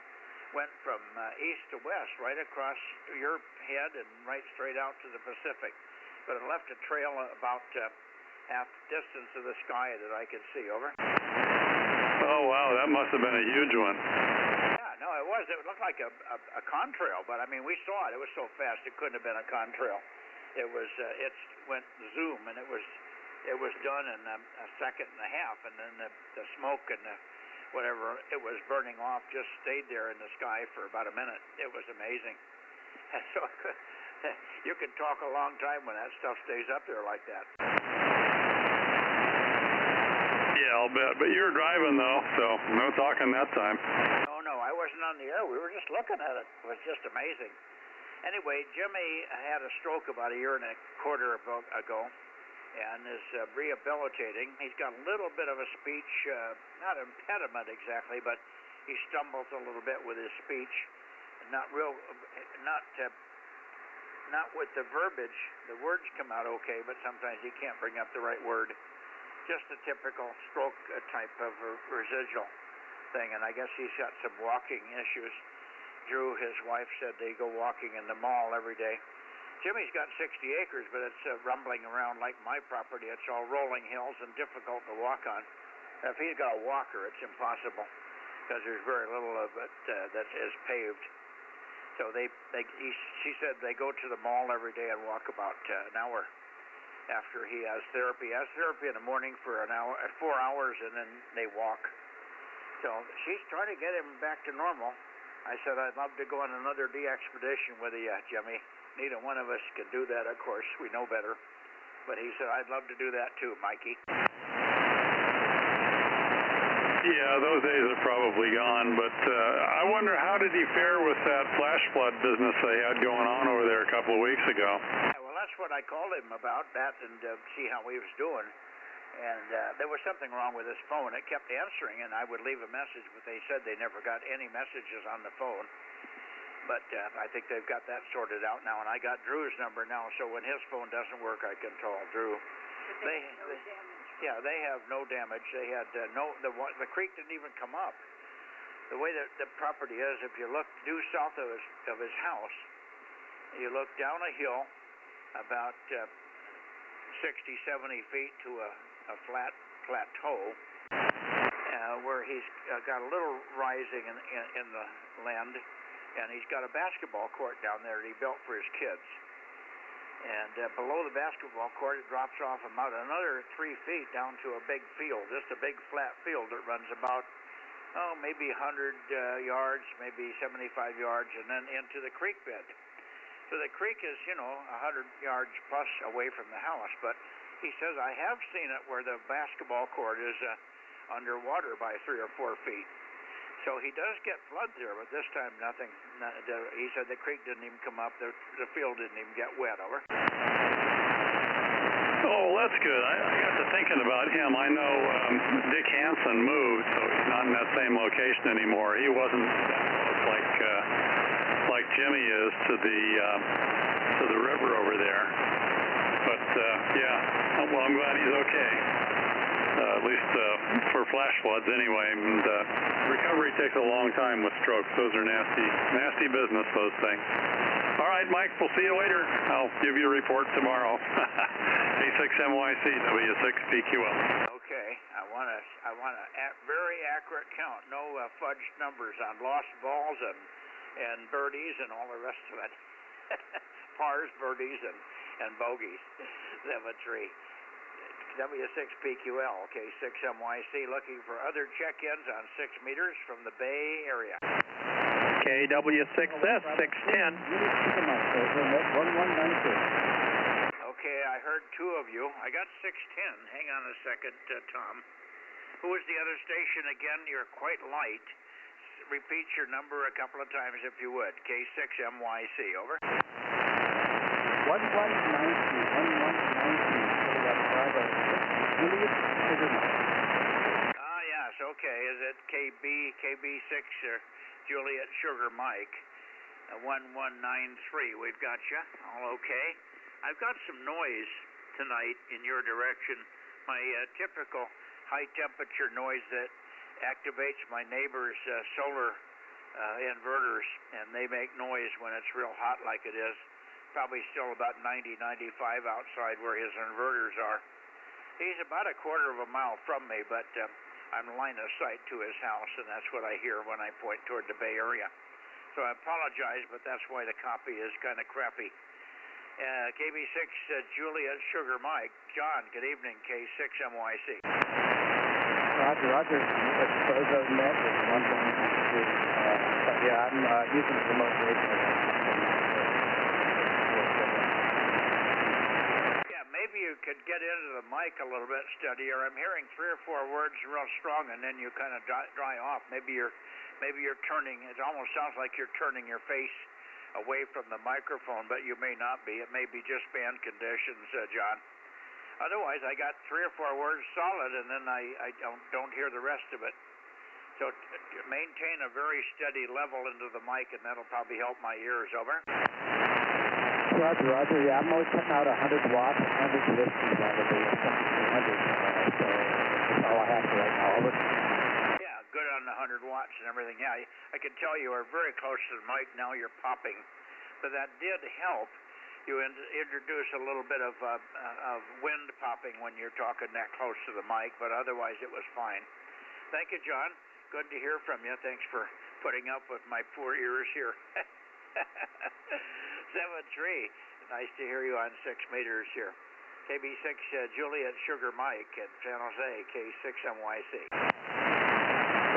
S1: Went from east to west, right across your head and right straight out to the Pacific. But it left a trail about half the distance of the sky that I could see, over.
S3: Oh, wow, that must have been a huge one.
S1: Yeah, no, it was. It looked like a contrail, but I mean, we saw it. It was so fast it couldn't have been a contrail. It was. It went zoom, and it was done in a second and a half, and then the smoke and whatever it was burning off just stayed there in the sky for about a minute. It was amazing. And so you can talk a long time when that stuff stays up there like that.
S3: Yeah, I'll bet. But you were driving, though, so no talking that time.
S1: No, I wasn't on the air. We were just looking at it. It was just amazing. Anyway, Jimmy had a stroke about 1.25 years ago and is rehabilitating. He's got a little bit of a speech, not impediment exactly, but he stumbles a little bit with his speech. Not with the verbiage. The words come out okay, but sometimes he can't bring up the right word. Just a typical stroke type of residual thing, and I guess he's got some walking issues. Drew, his wife, said they go walking in the mall every day. Jimmy's got 60 acres, but it's rumbling around like my property. It's all rolling hills and difficult to walk on. If he's got a walker, it's impossible because there's very little of it that is paved. So she said they go to the mall every day and walk about an hour after he has therapy. He has therapy in the morning for 4 hours, and then they walk. So she's trying to get him back to normal. I said, I'd love to go on another expedition with you, Jimmy. Neither one of us can do that, of course. We know better. But he said, I'd love to do that too, Mikey.
S3: Yeah, those days are probably gone, but I wonder how did he fare with that flash flood business they had going on over there a couple of weeks ago?
S1: Yeah, well, that's what I called him about, that, and see how he was doing. And there was something wrong with his phone. It kept answering, and I would leave a message, but they said they never got any messages on the phone. But I think they've got that sorted out now, and I got Drew's number now, so when his phone doesn't work, I can call Drew. They have no damage. They had the creek didn't even come up. The way that the property is, if you look due south of his house, you look down a hill about 60, 70 feet to a flat plateau where he's got a little rising in the land, and he's got a basketball court down there that he built for his kids. And below the basketball court, it drops off about another 3 feet down to a big field, just a big flat field that runs about, maybe 100 yards, maybe 75 yards, and then into the creek bed. So the creek is, 100 yards plus away from the house, but he says, I have seen it where the basketball court is underwater by 3 or 4 feet. So he does get flood there, but this time nothing. He said the creek didn't even come up, the field didn't even get wet. Over.
S3: Oh, that's good. I got to thinking about him. I know Dick Hansen moved, so he's not in that same location anymore. He wasn't that close like Jimmy is to the river over there. But yeah, well, I'm glad he's okay. At least for flash floods anyway. And recovery takes a long time with strokes. Those are nasty business, those things. All right, Mike, we'll see you later. I'll give you a report tomorrow. A6MYC, W6PQL.
S1: Okay, I want a very accurate count. No fudged numbers on lost balls and birdies and all the rest of it. Pars, birdies, and bogeys. 7-3. W6PQL, okay, 6MYC, looking for other check-ins on 6 meters from the Bay Area.
S21: KW6S, 610.
S1: Okay, I heard 2 of you. I got 610. Hang on a second, Tom. Who was the other station again? You're quite light. Repeat your number a couple of times if you would. K6MYC, over.
S21: 1190.
S1: Yes, okay. Is it KB6 or Juliet Sugar Mike? 1193. We've got you. All okay. I've got some noise tonight in your direction. My typical high temperature noise that activates my neighbor's solar inverters, and they make noise when it's real hot like it is. Probably still about 90, 95 outside where his inverters are. He's about a quarter of a mile from me, but I'm line of sight to his house, and that's what I hear when I point toward the Bay Area. So I apologize, but that's why the copy is kind of crappy. KB6 Juliet Sugar Mike. John, good evening, K6MYC.
S21: Roger. It's Bozo Net. Yeah, I'm using the remote radio.
S1: Maybe you could get into the mic a little bit steadier. I'm hearing 3 or 4 words real strong, and then you kind of dry off. Maybe you're turning. It almost sounds like you're turning your face away from the microphone, but you may not be. It may be just band conditions, John. Otherwise, I got 3 or 4 words solid, and then I don't hear the rest of it. So maintain a very steady level into the mic, and that'll probably help my ears. Over.
S21: Roger. Yeah, I'm always putting out 100 watts, 100 listens out of the 200. So that's all I have for right now. Over.
S1: Yeah, good on the 100 watts and everything. Yeah, I can tell you are very close to the mic. Now you're popping. But that did help. You introduce a little bit of wind popping when you're talking that close to the mic, but otherwise it was fine. Thank you, John. Good to hear from you. Thanks for putting up with my poor ears here. 7-3. Nice to hear you on 6 meters here. KB6 Juliet Sugar Mike in San Jose, K6MYC.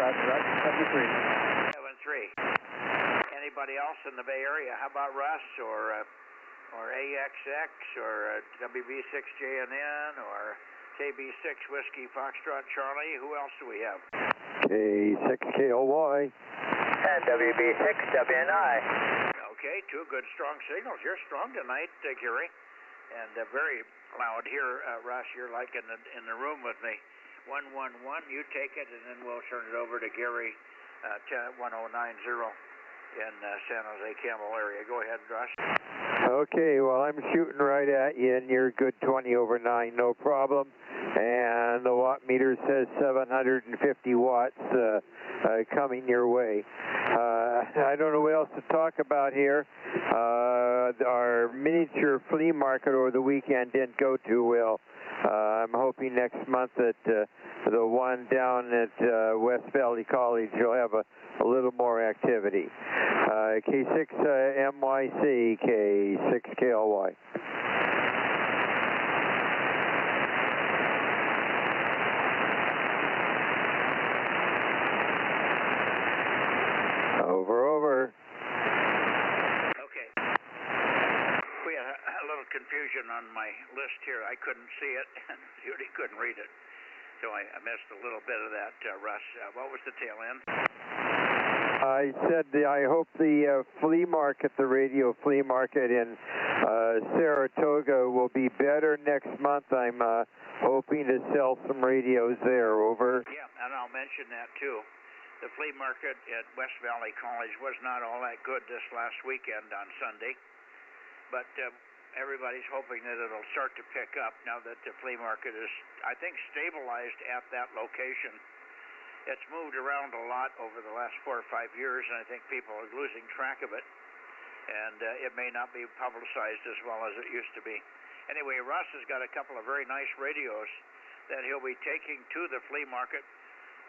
S21: Roger. 73.
S1: 7-3. Anybody else in the Bay Area? How about Russ or AXX or WB6JNN or KB6 Whiskey Foxtrot Charlie? Who else do we have?
S20: K6KOY.
S10: And WB6WNI.
S1: Okay, 2 good strong signals. You're strong tonight, Gary, and very loud here, Russ. You're like in the room with me. 111. You take it, and then we'll turn it over to Gary, 101090 in San Jose Campbell area. Go ahead, Russ.
S20: Okay, well, I'm shooting right at you, and you're good 20 over 9, no problem. And the watt meter says 750 watts coming your way. I don't know what else to talk about here. Our miniature flea market over the weekend didn't go too well. I'm hoping hoping next month that the one down at West Valley College will have a little more activity. K6MYC, K6KLY. Over.
S1: Okay. We had a little confusion on my list here. I couldn't see it, and Judy couldn't read it. So I missed a little bit of that, Russ. What was the tail end?
S20: I said I hope the flea market, the radio flea market in Saratoga will be better next month. I'm hoping to sell some radios there. Over.
S1: Yeah, and I'll mention that too. The flea market at West Valley College was not all that good this last weekend on Sunday, but everybody's hoping that it'll start to pick up now that the flea market is, I think, stabilized at that location. It's moved around a lot over the last 4 or 5 years, and I think people are losing track of it, and it may not be publicized as well as it used to be. Anyway, Russ has got a couple of very nice radios that he'll be taking to the flea market,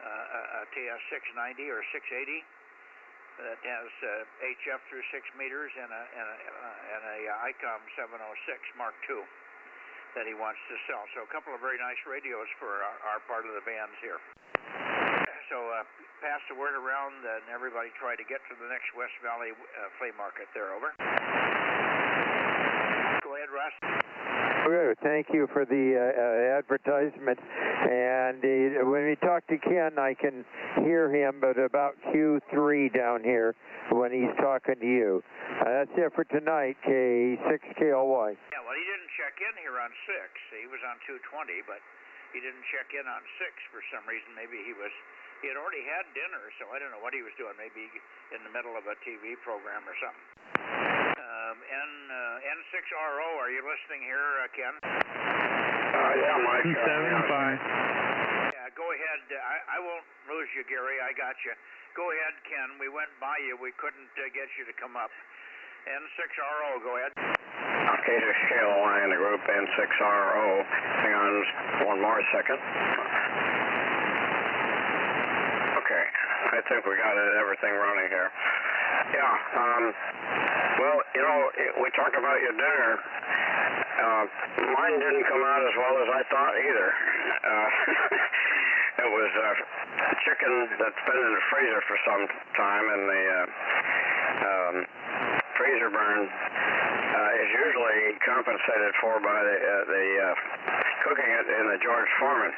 S1: a TS690 or 680 that has HF through 6 meters and a ICOM 706 Mark II that he wants to sell. So a couple of very nice radios for our part of the bands here. So pass the word around and everybody try to get to the next West Valley flea market there. Over. Go ahead, Russ.
S20: Okay, thank you for the advertisement. And when we talk to Ken, I can hear him, but about Q3 down here when he's talking to you. That's it for tonight, K6KLY.
S1: Yeah, well, he didn't check in here on 6. He was on 220, but he didn't check in on 6 for some reason. Maybe he had already had dinner, so I don't know what he was doing. Maybe in the middle of a TV program or something. N6RO, are you listening here, Ken?
S17: Yeah, Mike.
S5: 275.
S1: Yeah, go ahead. I won't lose you, Gary. I got you. Go ahead, Ken. We went by you. We couldn't get you to come up. N6RO, go ahead.
S17: K6KLY in the group, N6RO. Hang on one more second. Okay, I think we got everything running here. Yeah, well, you know, we talked about your dinner. Mine didn't come out as well as I thought either. It was chicken that's been in the freezer for some time, and the freezer burn is usually compensated for by the cooking it in the George Foreman.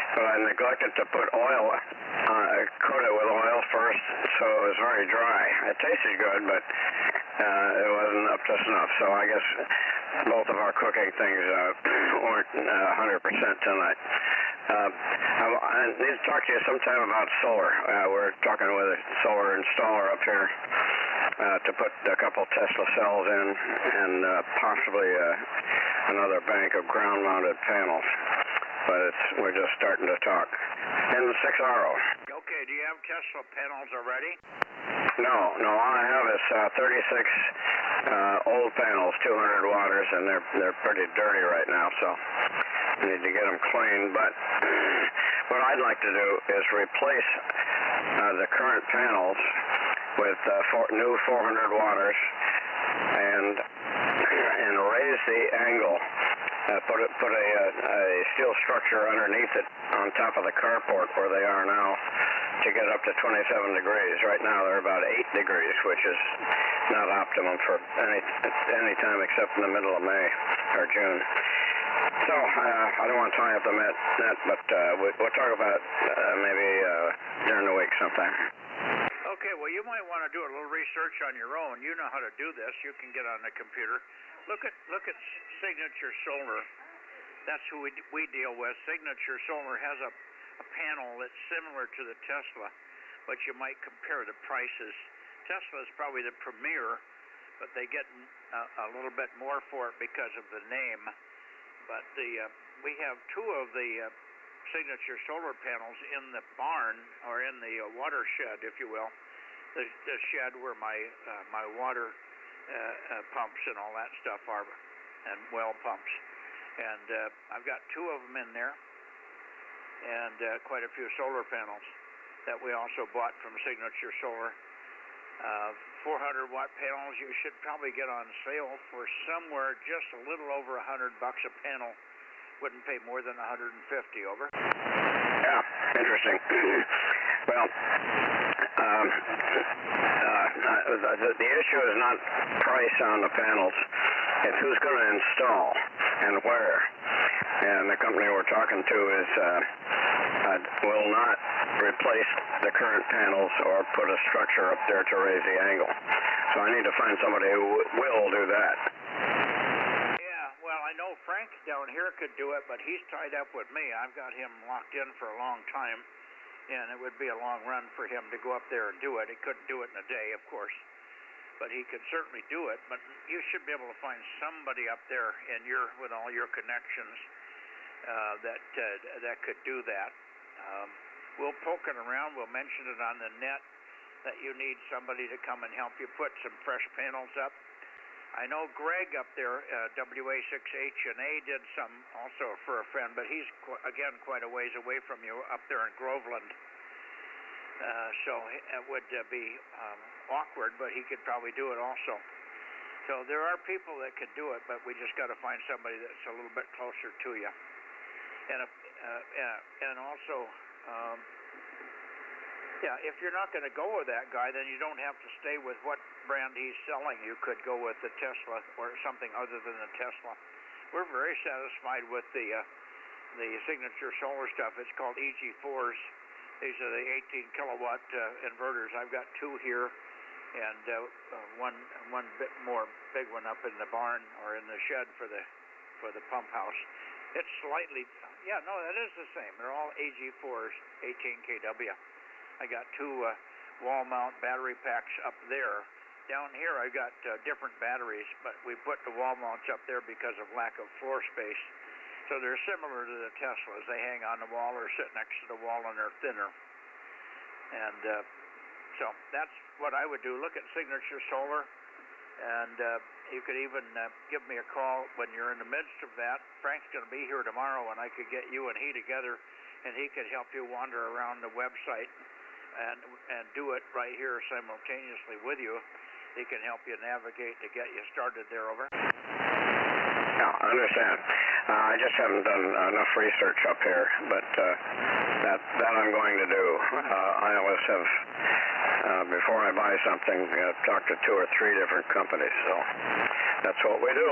S17: But I neglected to put oil, coat it with oil first, so it was very dry. It tasted good, but it wasn't up to snuff. So I guess both of our cooking things weren't 100% tonight. I need to talk to you sometime about solar. We're talking with a solar installer up here to put a couple Tesla cells in and possibly another bank of ground-mounted panels. But we're just starting to talk. N6RO.
S1: Okay, do you have Tesla panels already?
S17: No, all I have is 36 old panels, 200 watters, and they're pretty dirty right now, so I need to get them cleaned. But what I'd like to do is replace the current panels with new 400 watters and raise the angle. Put a steel structure underneath it on top of the carport where they are now to get up to 27 degrees. Right now they're about 8 degrees, which is not optimum for any time except in the middle of May or June. So I don't want to tie up the net, but we'll talk about maybe during the week sometime.
S1: Okay, well, you might want to do a little research on your own. You know how to do this. You can get on the computer. Look at Signature Solar. That's who we deal with. Signature Solar has a panel that's similar to the Tesla, but you might compare the prices. Tesla is probably the premier, but they get a little bit more for it because of the name. But we have 2 of the Signature Solar panels in the barn, or in the water shed, if you will, the shed where my water pumps and all that stuff are, and well pumps. And I've got 2 of them in there, and quite a few solar panels that we also bought from Signature Solar. 400-watt panels you should probably get on sale for somewhere just a little over $100 a panel. Wouldn't pay more than $150. Over.
S4: Yeah, interesting. Well, the issue is not price on the panels. It's who's going to install and where. And the company we're talking to is will not replace the current panels or put a structure up there to raise the angle. So I need to find somebody who will do that.
S1: Yeah, well, I know Frank down here could do it, but he's tied up with me. I've got him locked in for a long time, and it would be a long run for him to go up there and do it. He couldn't do it in a day, of course, but he could certainly do it. But you should be able to find somebody up there with all your connections that could do that. We'll poke it around. We'll mention it on the net that you need somebody to come and help you put some fresh panels up. I know Greg up there, WA6H&A, did some also for a friend, but he's, again, quite a ways away from you up there in Groveland. So it would be awkward, but he could probably do it also. So there are people that could do it, but we just got to find somebody that's a little bit closer to you. And also, if you're not going to go with that guy, then you don't have to stay with what brand he's selling. You could go with the Tesla or something other than the Tesla. We're very satisfied with the Signature Solar stuff. It's called EG4s. These are the 18 kilowatt inverters. I've got two here, and one bit more big one up in the barn or in the shed for the pump house. It's slightly, that is the same. They're all AG4s, 18 kW. I got two wall mount battery packs up there. Down here I got different batteries, but we put the wall mounts up there because of lack of floor space. So they're similar to the Teslas. They hang on the wall or sit next to the wall, and they're thinner. And so that's what I would do. Look at Signature Solar, and you could even give me a call when you're in the midst of that. Frank's going to be here tomorrow, and I could get you and he together, and he could help you wander around the website and do it right here simultaneously with you. He can help you navigate to get you started there. Over.
S4: Yeah, I understand. I just haven't done enough research up here, but that I'm going to do. I always have, before I buy something, talk to 2 or 3 different companies, so that's what we do.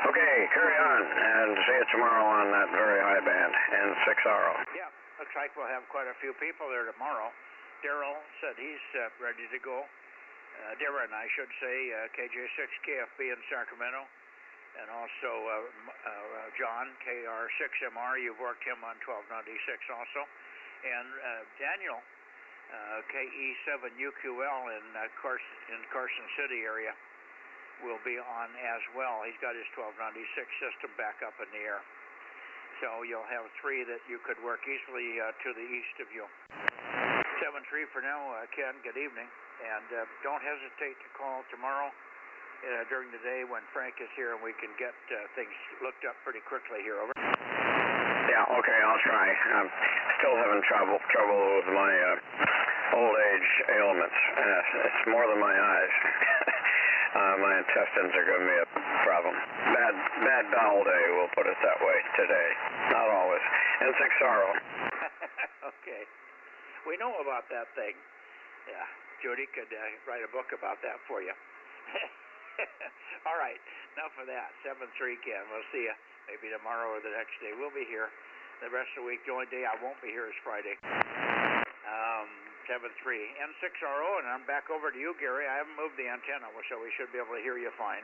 S4: Okay, carry on, and see you tomorrow on that very high band, N6RO.
S1: Yeah, looks like we'll have quite a few people there tomorrow. Daryl said he's ready to go. Darren, I should say, KJ6KFB in Sacramento. And also John, KR6MR, you've worked him on 1296 also. And Daniel, KE7UQL in Carson City area will be on as well. He's got his 1296 system back up in the air. So you'll have 3 that you could work easily to the east of you. 7-3 for now, Ken, good evening. And don't hesitate to call tomorrow during the day when Frank is here, and we can get things looked up pretty quickly here. Over.
S4: Yeah, okay, I'll try. I'm still having trouble with my old age ailments. It's more than my eyes. My intestines are giving me a problem. Bad bowel day, we'll put it that way today. Not always. N6RO.
S1: Okay. We know about that thing. Yeah, Judy could write a book about that for you. All right, enough of that. 7-3, Ken. We'll see you maybe tomorrow or the next day. We'll be here the rest of the week. The only day I won't be here is Friday. 7-3. N6RO, and I'm back over to you, Gary. I haven't moved the antenna, so we should be able to hear you fine.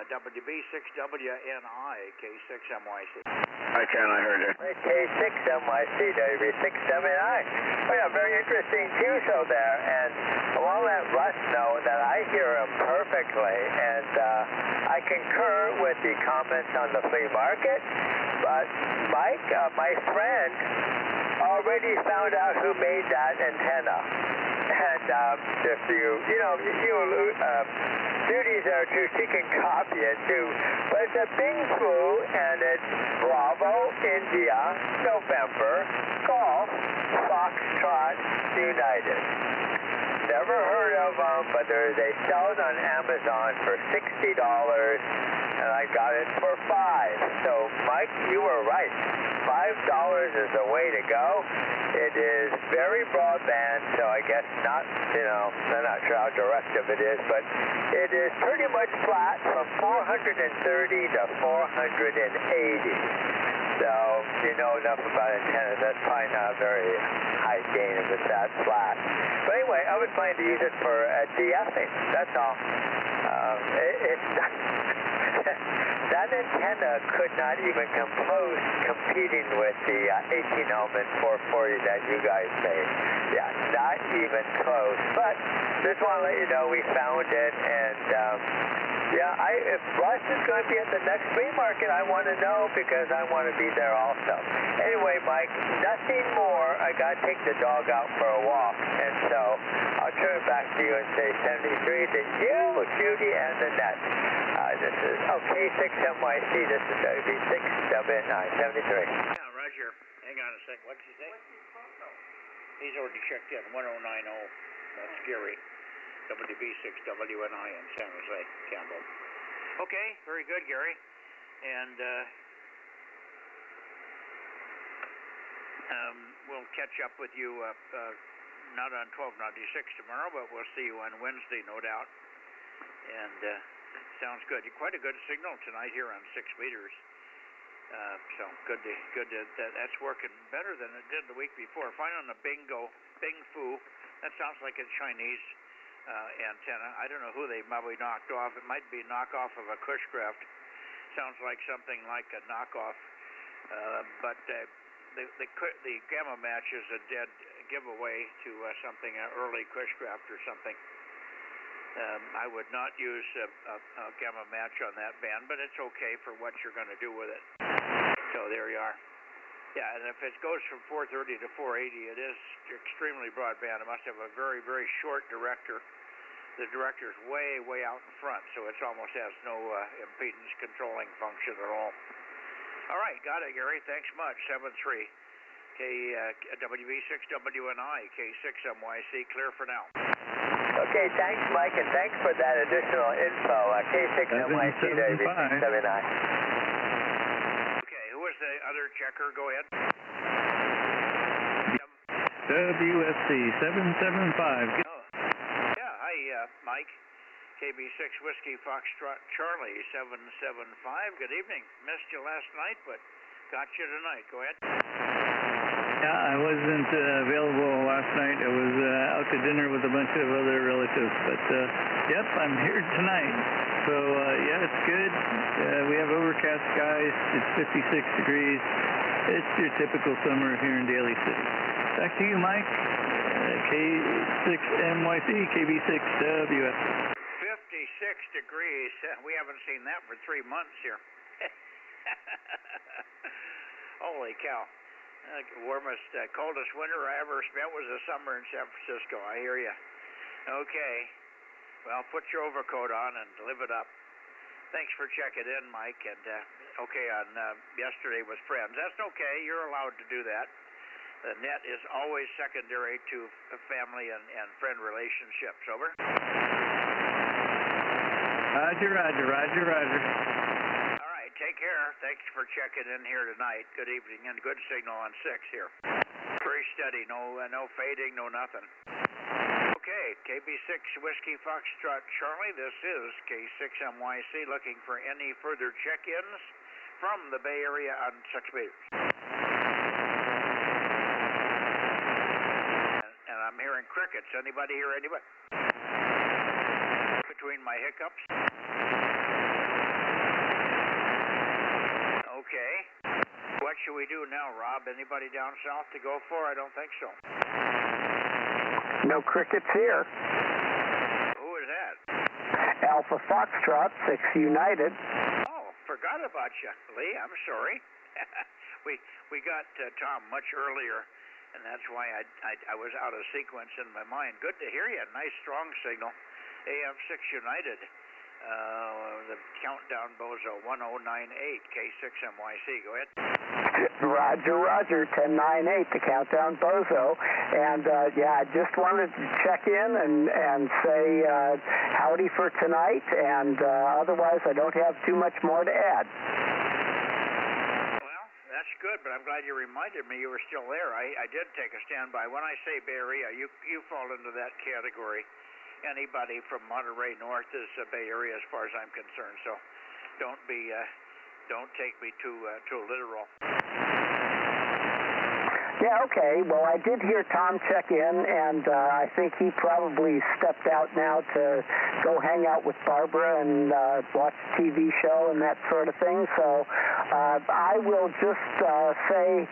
S1: WB6WNI, K6MYC.
S4: Hi, Ken, I heard you.
S15: K6MYC, WB6WNI. We have a very interesting TSO there, and I want to let Russ know that I hear him perfectly, and I concur with the comments on the flea market, but Mike, my friend, already found out who made that antenna. And if duties are to seek and copy it too. But it's a Bing Fu, and it's Bravo, India, November,
S7: Foxtrot United. Never heard of them, but they sell it on Amazon for $60, and I got it for $5. So, Mike, you were right. $5 is the way to go. It is very broadband, so I guess not, I'm not sure how directive it is, but it is pretty much flat from 430 to 480. So, you know enough about antennas, that's probably not a very high gain if it's that flat. But anyway, I was planning to use it for DFing, that's all. It's not, that antenna could not even come close competing with the 18-element 440 that you guys made. Yeah, not even close. But just want to let you know we found it, and if Russ is going to be at the next flea market, I want to know because I want to be there also. Anyway, Mike, nothing more. I got to take the dog out for a walk, and so I'll turn it back to you and say 73 to you, Judy, and the net. This is K6MYC. This is WB6W9 73.
S1: Yeah, Roger. Hang on a second. What did you say? He's already checked in. 1090. That's Gary. WB6WNI in San Jose, Campbell. Okay, very good, Gary. And we'll catch up with you not on 1296 tomorrow, but we'll see you on Wednesday, no doubt. And sounds good. Quite a good signal tonight here on 6 meters. So good to that's working better than it did the week before. Fine on the Bing Fu. That sounds like a Chinese antenna. I don't know who they probably knocked off. It might be knockoff of a Cushcraft. Sounds like something like a knockoff. But the gamma match is a dead giveaway to something, an early Cushcraft or something. I would not use a gamma match on that band, but it's okay for what you're going to do with it. So there you are. Yeah, and if it goes from 430 to 480, it is extremely broadband. It must have a very, very short director. The director's way, way out in front, so it almost has no impedance controlling function at all. All right, got it, Gary. Thanks much. 73 WB6WNI, K6MYC, clear for now.
S7: Okay, thanks, Mike, and thanks for that additional info. K6MYC, WB6WNI.
S1: Who's the other checker? Go ahead.
S22: WSC 775.
S1: Yeah, hi, Mike. KB6 Whiskey Foxtrot Charlie 775. Good evening. Missed you last night, but got you tonight. Go ahead.
S22: Yeah, I wasn't available last night. I was out to dinner with a bunch of other relatives, but yep, I'm here tonight. So yeah, it's good. We have overcast skies. It's 56 degrees. It's your typical summer here in Daly City. Back to you, Mike. K6MYC, KB6WS.
S1: 56 degrees. We haven't seen that for 3 months here. Holy cow. Warmest, coldest winter I ever spent was the summer in San Francisco. I hear you. Okay. Well, put your overcoat on and live it up. Thanks for checking in, Mike. And okay, on yesterday was friends. That's okay. You're allowed to do that. The net is always secondary to family and friend relationships. Over.
S22: Roger, roger, roger, roger.
S1: All right, take care. Thanks for checking in here tonight. Good evening and good signal on 6 here. Very steady. No fading, no nothing. Okay, KB6 Whiskey Foxtrot Charlie. This is K6MYC looking for any further check-ins from the Bay Area on 6 meters. And I'm hearing crickets. Anybody hear anybody? Between my hiccups. Okay. What should we do now, Rob? Anybody down south to go for? I don't think so.
S13: No crickets here.
S1: Who is that?
S13: Alpha Foxtrot 6 United.
S1: Oh, forgot about you, Lee. I'm sorry. we got Tom much earlier, and that's why I was out of sequence in my mind. Good to hear you. Nice strong signal. AM6 United. The countdown Bozo 1098 K6MYC. Go ahead.
S10: Roger, 1098, the countdown Bozo. And I just wanted to check in and say howdy for tonight, and otherwise I don't have too much more to add.
S1: Well, that's good, but I'm glad you reminded me you were still there. I did take a standby. When I say Bay Area, you fall into that category. Anybody from Monterey north is Bay Area as far as I'm concerned, so don't take me too literal.
S10: Yeah, okay. Well, I did hear Tom check in, and I think he probably stepped out now to go hang out with Barbara and watch a TV show and that sort of thing. So I will just say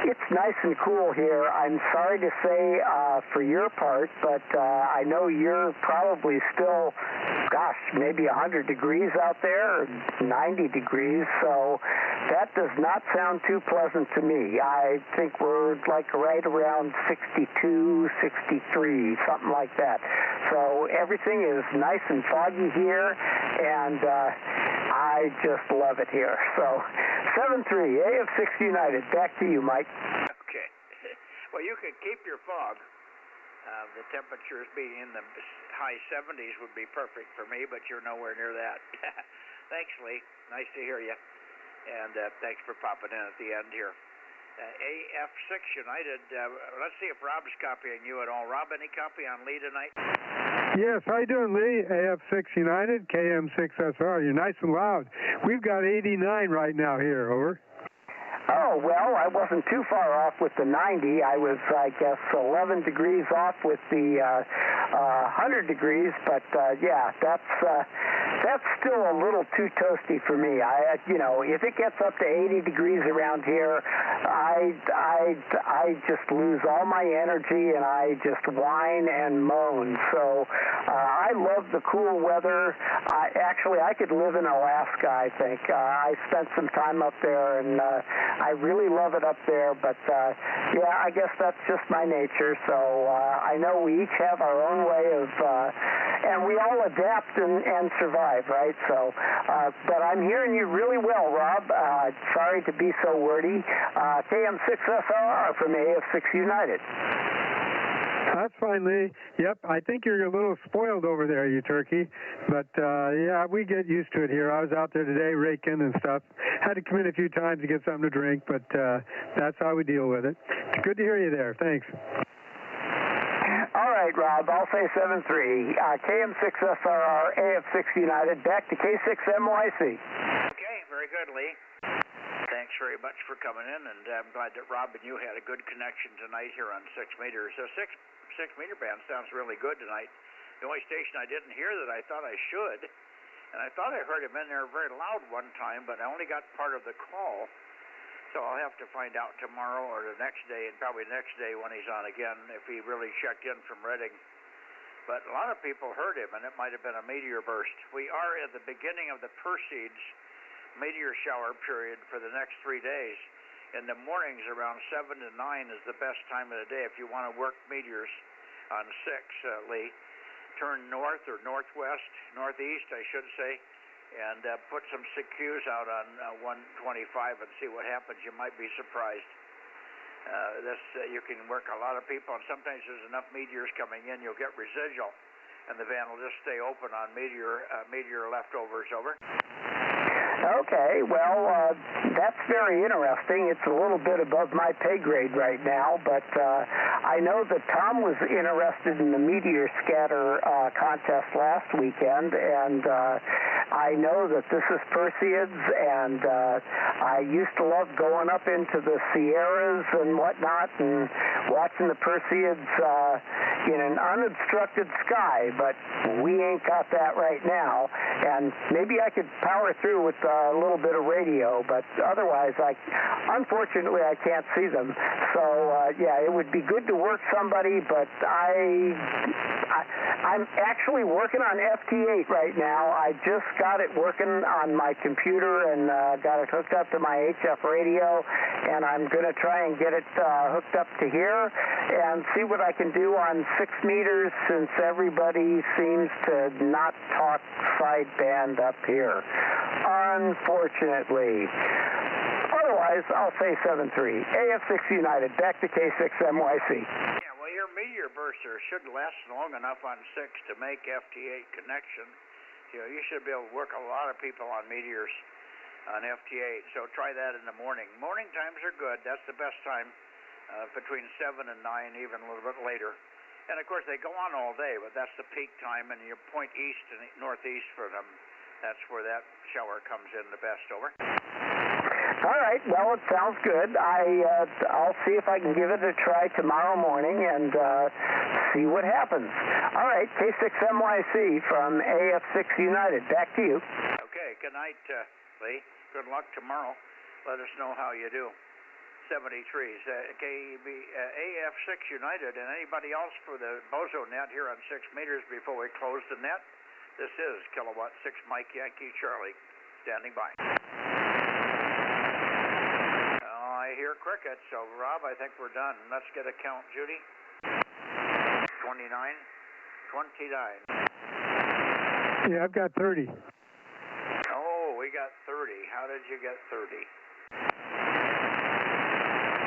S10: it's nice and cool here. I'm sorry to say for your part, but I know you're probably still, maybe 100 degrees out there, or 90 degrees, so that does not sound too pleasant to me. I think we're like right around 62, 63, something like that. So everything is nice and foggy here, and I just love it here. So 7-3, AF6 United. Back to you, Mike.
S1: Okay. Well, you can keep your fog. The temperatures being in the high 70s would be perfect for me, but you're nowhere near that. Thanks, Lee. Nice to hear you. And thanks for popping in at the end here. AF6 United, let's see if Rob's copying you at all. Rob, any copy on Lee tonight?
S11: Yes, how you doing, Lee? AF6 United, KM6SR. You're nice and loud. We've got 89 right now here, over.
S10: Oh, well, I wasn't too far off with the 90. I was, I guess, 11 degrees off with the 100 degrees, but yeah, that's still a little too toasty for me. If it gets up to 80 degrees around here, I just lose all my energy and I just whine and moan. So I love the cool weather. I could live in Alaska, I think. I spent some time up there, and I really love it up there, but I guess that's just my nature. So I know we each have our own way of, and we all adapt and survive, right? So, but I'm hearing you really well, Rob. Sorry to be so wordy. KM6SR from AF6 United.
S11: That's fine, Lee. Yep, I think you're a little spoiled over there, you turkey. But, we get used to it here. I was out there today raking and stuff. Had to come in a few times to get something to drink, but that's how we deal with it. It's good to hear you there. Thanks.
S10: All right, Rob, I'll say 7-3. KM6SRR, AF6 United, back to K6MYC.
S1: Okay, very good, Lee. Thanks very much for coming in, and I'm glad that Rob and you had a good connection tonight here on 6 meters. So 6 meter band sounds really good tonight. The only station I didn't hear that I thought I should, and I thought I heard him in there very loud one time, but I only got part of the call. So I'll have to find out tomorrow or the next day, and probably the next day when he's on again, if he really checked in from Redding. But a lot of people heard him, and it might have been a meteor burst. We are at the beginning of the Perseids meteor shower period for the next 3 days. In the mornings around 7 to 9 is the best time of the day if you want to work meteors on 6, Lee. Turn north or northwest, northeast, I should say, and put some CQs out on 125 and see what happens. You might be surprised. You can work a lot of people, and sometimes there's enough meteors coming in, you'll get residual, and the van will just stay open on meteor leftovers. Over.
S10: Okay, well, that's very interesting. It's a little bit above my pay grade right now, but I know that Tom was interested in the meteor scatter contest last weekend, and I know that this is Perseids, and I used to love going up into the Sierras and whatnot and watching the Perseids in an unobstructed sky, but we ain't got that right now, and maybe I could power through with
S20: a little bit of radio, but otherwise, unfortunately, I can't see them. So, yeah, it would be good to work somebody, but I'm actually working on FT8 right now. I just got it working on my computer and got it hooked up to my HF radio, and I'm going to try and get it hooked up to here and see what I can do on 6 meters, since everybody seems to not talk sideband up here, unfortunately. Otherwise, I'll say 7-3. AF6 United, back to K6MYC.
S1: Yeah, well, your meteor burster should last long enough on 6 to make FT8 connection. You know, you should be able to work a lot of people on meteors on FT8, so try that in the morning. Morning times are good. That's the best time, between 7 and 9, even a little bit later. And, of course, they go on all day, but that's the peak time, and you point east and northeast for them. That's where that shower comes in the best. Over.
S20: All right. Well, it sounds good. I'll see if I can give it a try tomorrow morning and see what happens. All right. K6MYC from AF6 United. Back to you.
S1: Okay. Good night, Lee. Good luck tomorrow. Let us know how you do. 73s. AF6 United and anybody else for the Bozo Net here on 6 meters before we close the net. This is Kilowatt 6 Mike Yankee Charlie standing by. I hear crickets, so Rob, I think we're done. Let's get a count, Judy. 29. 29.
S11: Yeah, I've got 30.
S1: Oh, we got 30. How did you get 30?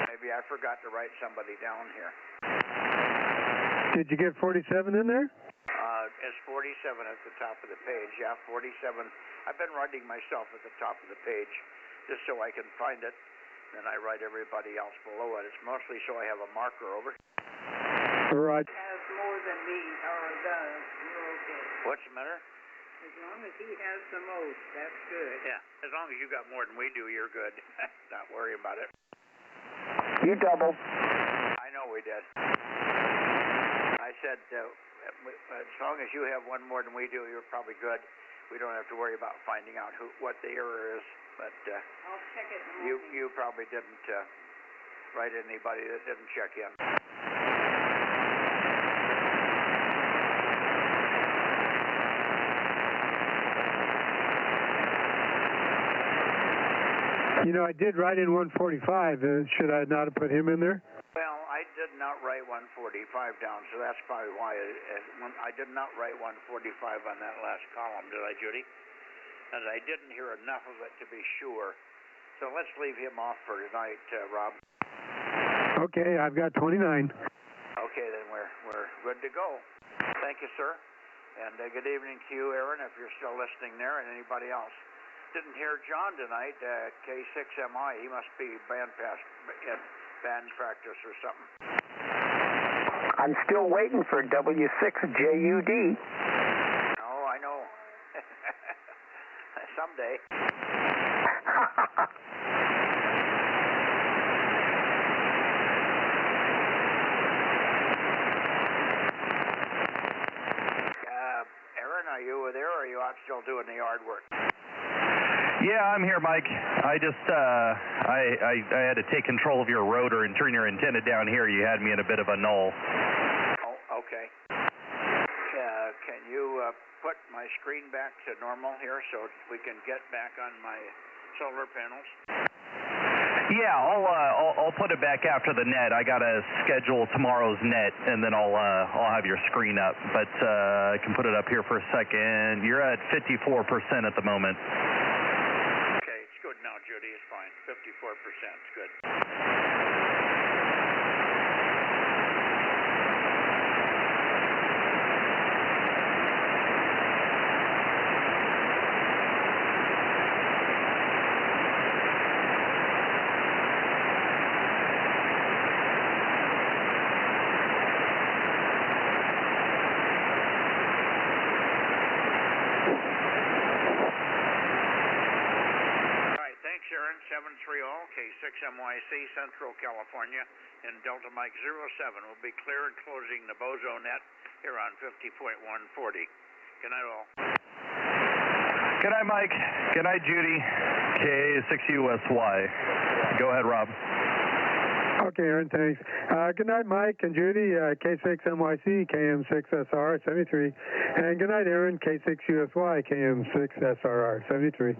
S1: Maybe I forgot to write somebody down here.
S11: Did you get 47 in there?
S1: It's 47 at the top of the page. Yeah, 47. I've been writing myself at the top of the page just so I can find it. Then I write everybody else below it. It's mostly so I have a marker. Over.
S11: Right.
S9: Has more than me, or does. You're okay.
S1: What's the matter?
S9: As long as he has the most, that's good.
S1: Yeah, as long as you got more than we do, you're good. Not worry about it.
S20: You doubled.
S1: I know we did. I said, as long as you have one more than we do, you're probably good. We don't have to worry about finding out what the error is. But
S9: I'll check it in the morning.
S1: you probably didn't write anybody that didn't check in.
S11: You know, I did write in 145. Should I not have put him in there?
S1: Well, I did not write 145 down, so that's probably why I did not write 145 on that last column, did I, Judy? And I didn't hear enough of it to be sure. So let's leave him off for tonight, Rob.
S11: Okay, I've got 29.
S1: Okay, then we're good to go. Thank you, sir. And good evening to you, Aaron, if you're still listening there, and anybody else. Didn't hear John tonight, K6MI. He must be band practice or something.
S20: I'm still waiting for W6JUD.
S1: Oh, I know. Someday. Aaron, are you there, or are you out still doing the yard work?
S8: Yeah, I'm here, Mike. I just, I had to take control of your rotor and turn your antenna down here. You had me in a bit of a null.
S1: Oh, okay. Can you put my screen back to normal here so we can get back on my solar panels?
S8: Yeah, I'll put it back after the net. I gotta schedule tomorrow's net, and then I'll have your screen up. But I can put it up here for a second. You're at 54% at the moment.
S1: Good now, Judy. It's fine. 54%. It's good. Sharon 730 K6MYC Central California in Delta Mike 07 will be clear and closing the Bozo Net here on 50.140. Good night all.
S8: Good night, Mike. Good night, Judy. K6USY. Go ahead, Rob.
S11: Okay, Aaron, thanks. Good night, Mike and Judy, K6NYC, KM6SR 73. And good night, Aaron, K6USY, KM6SRR 73.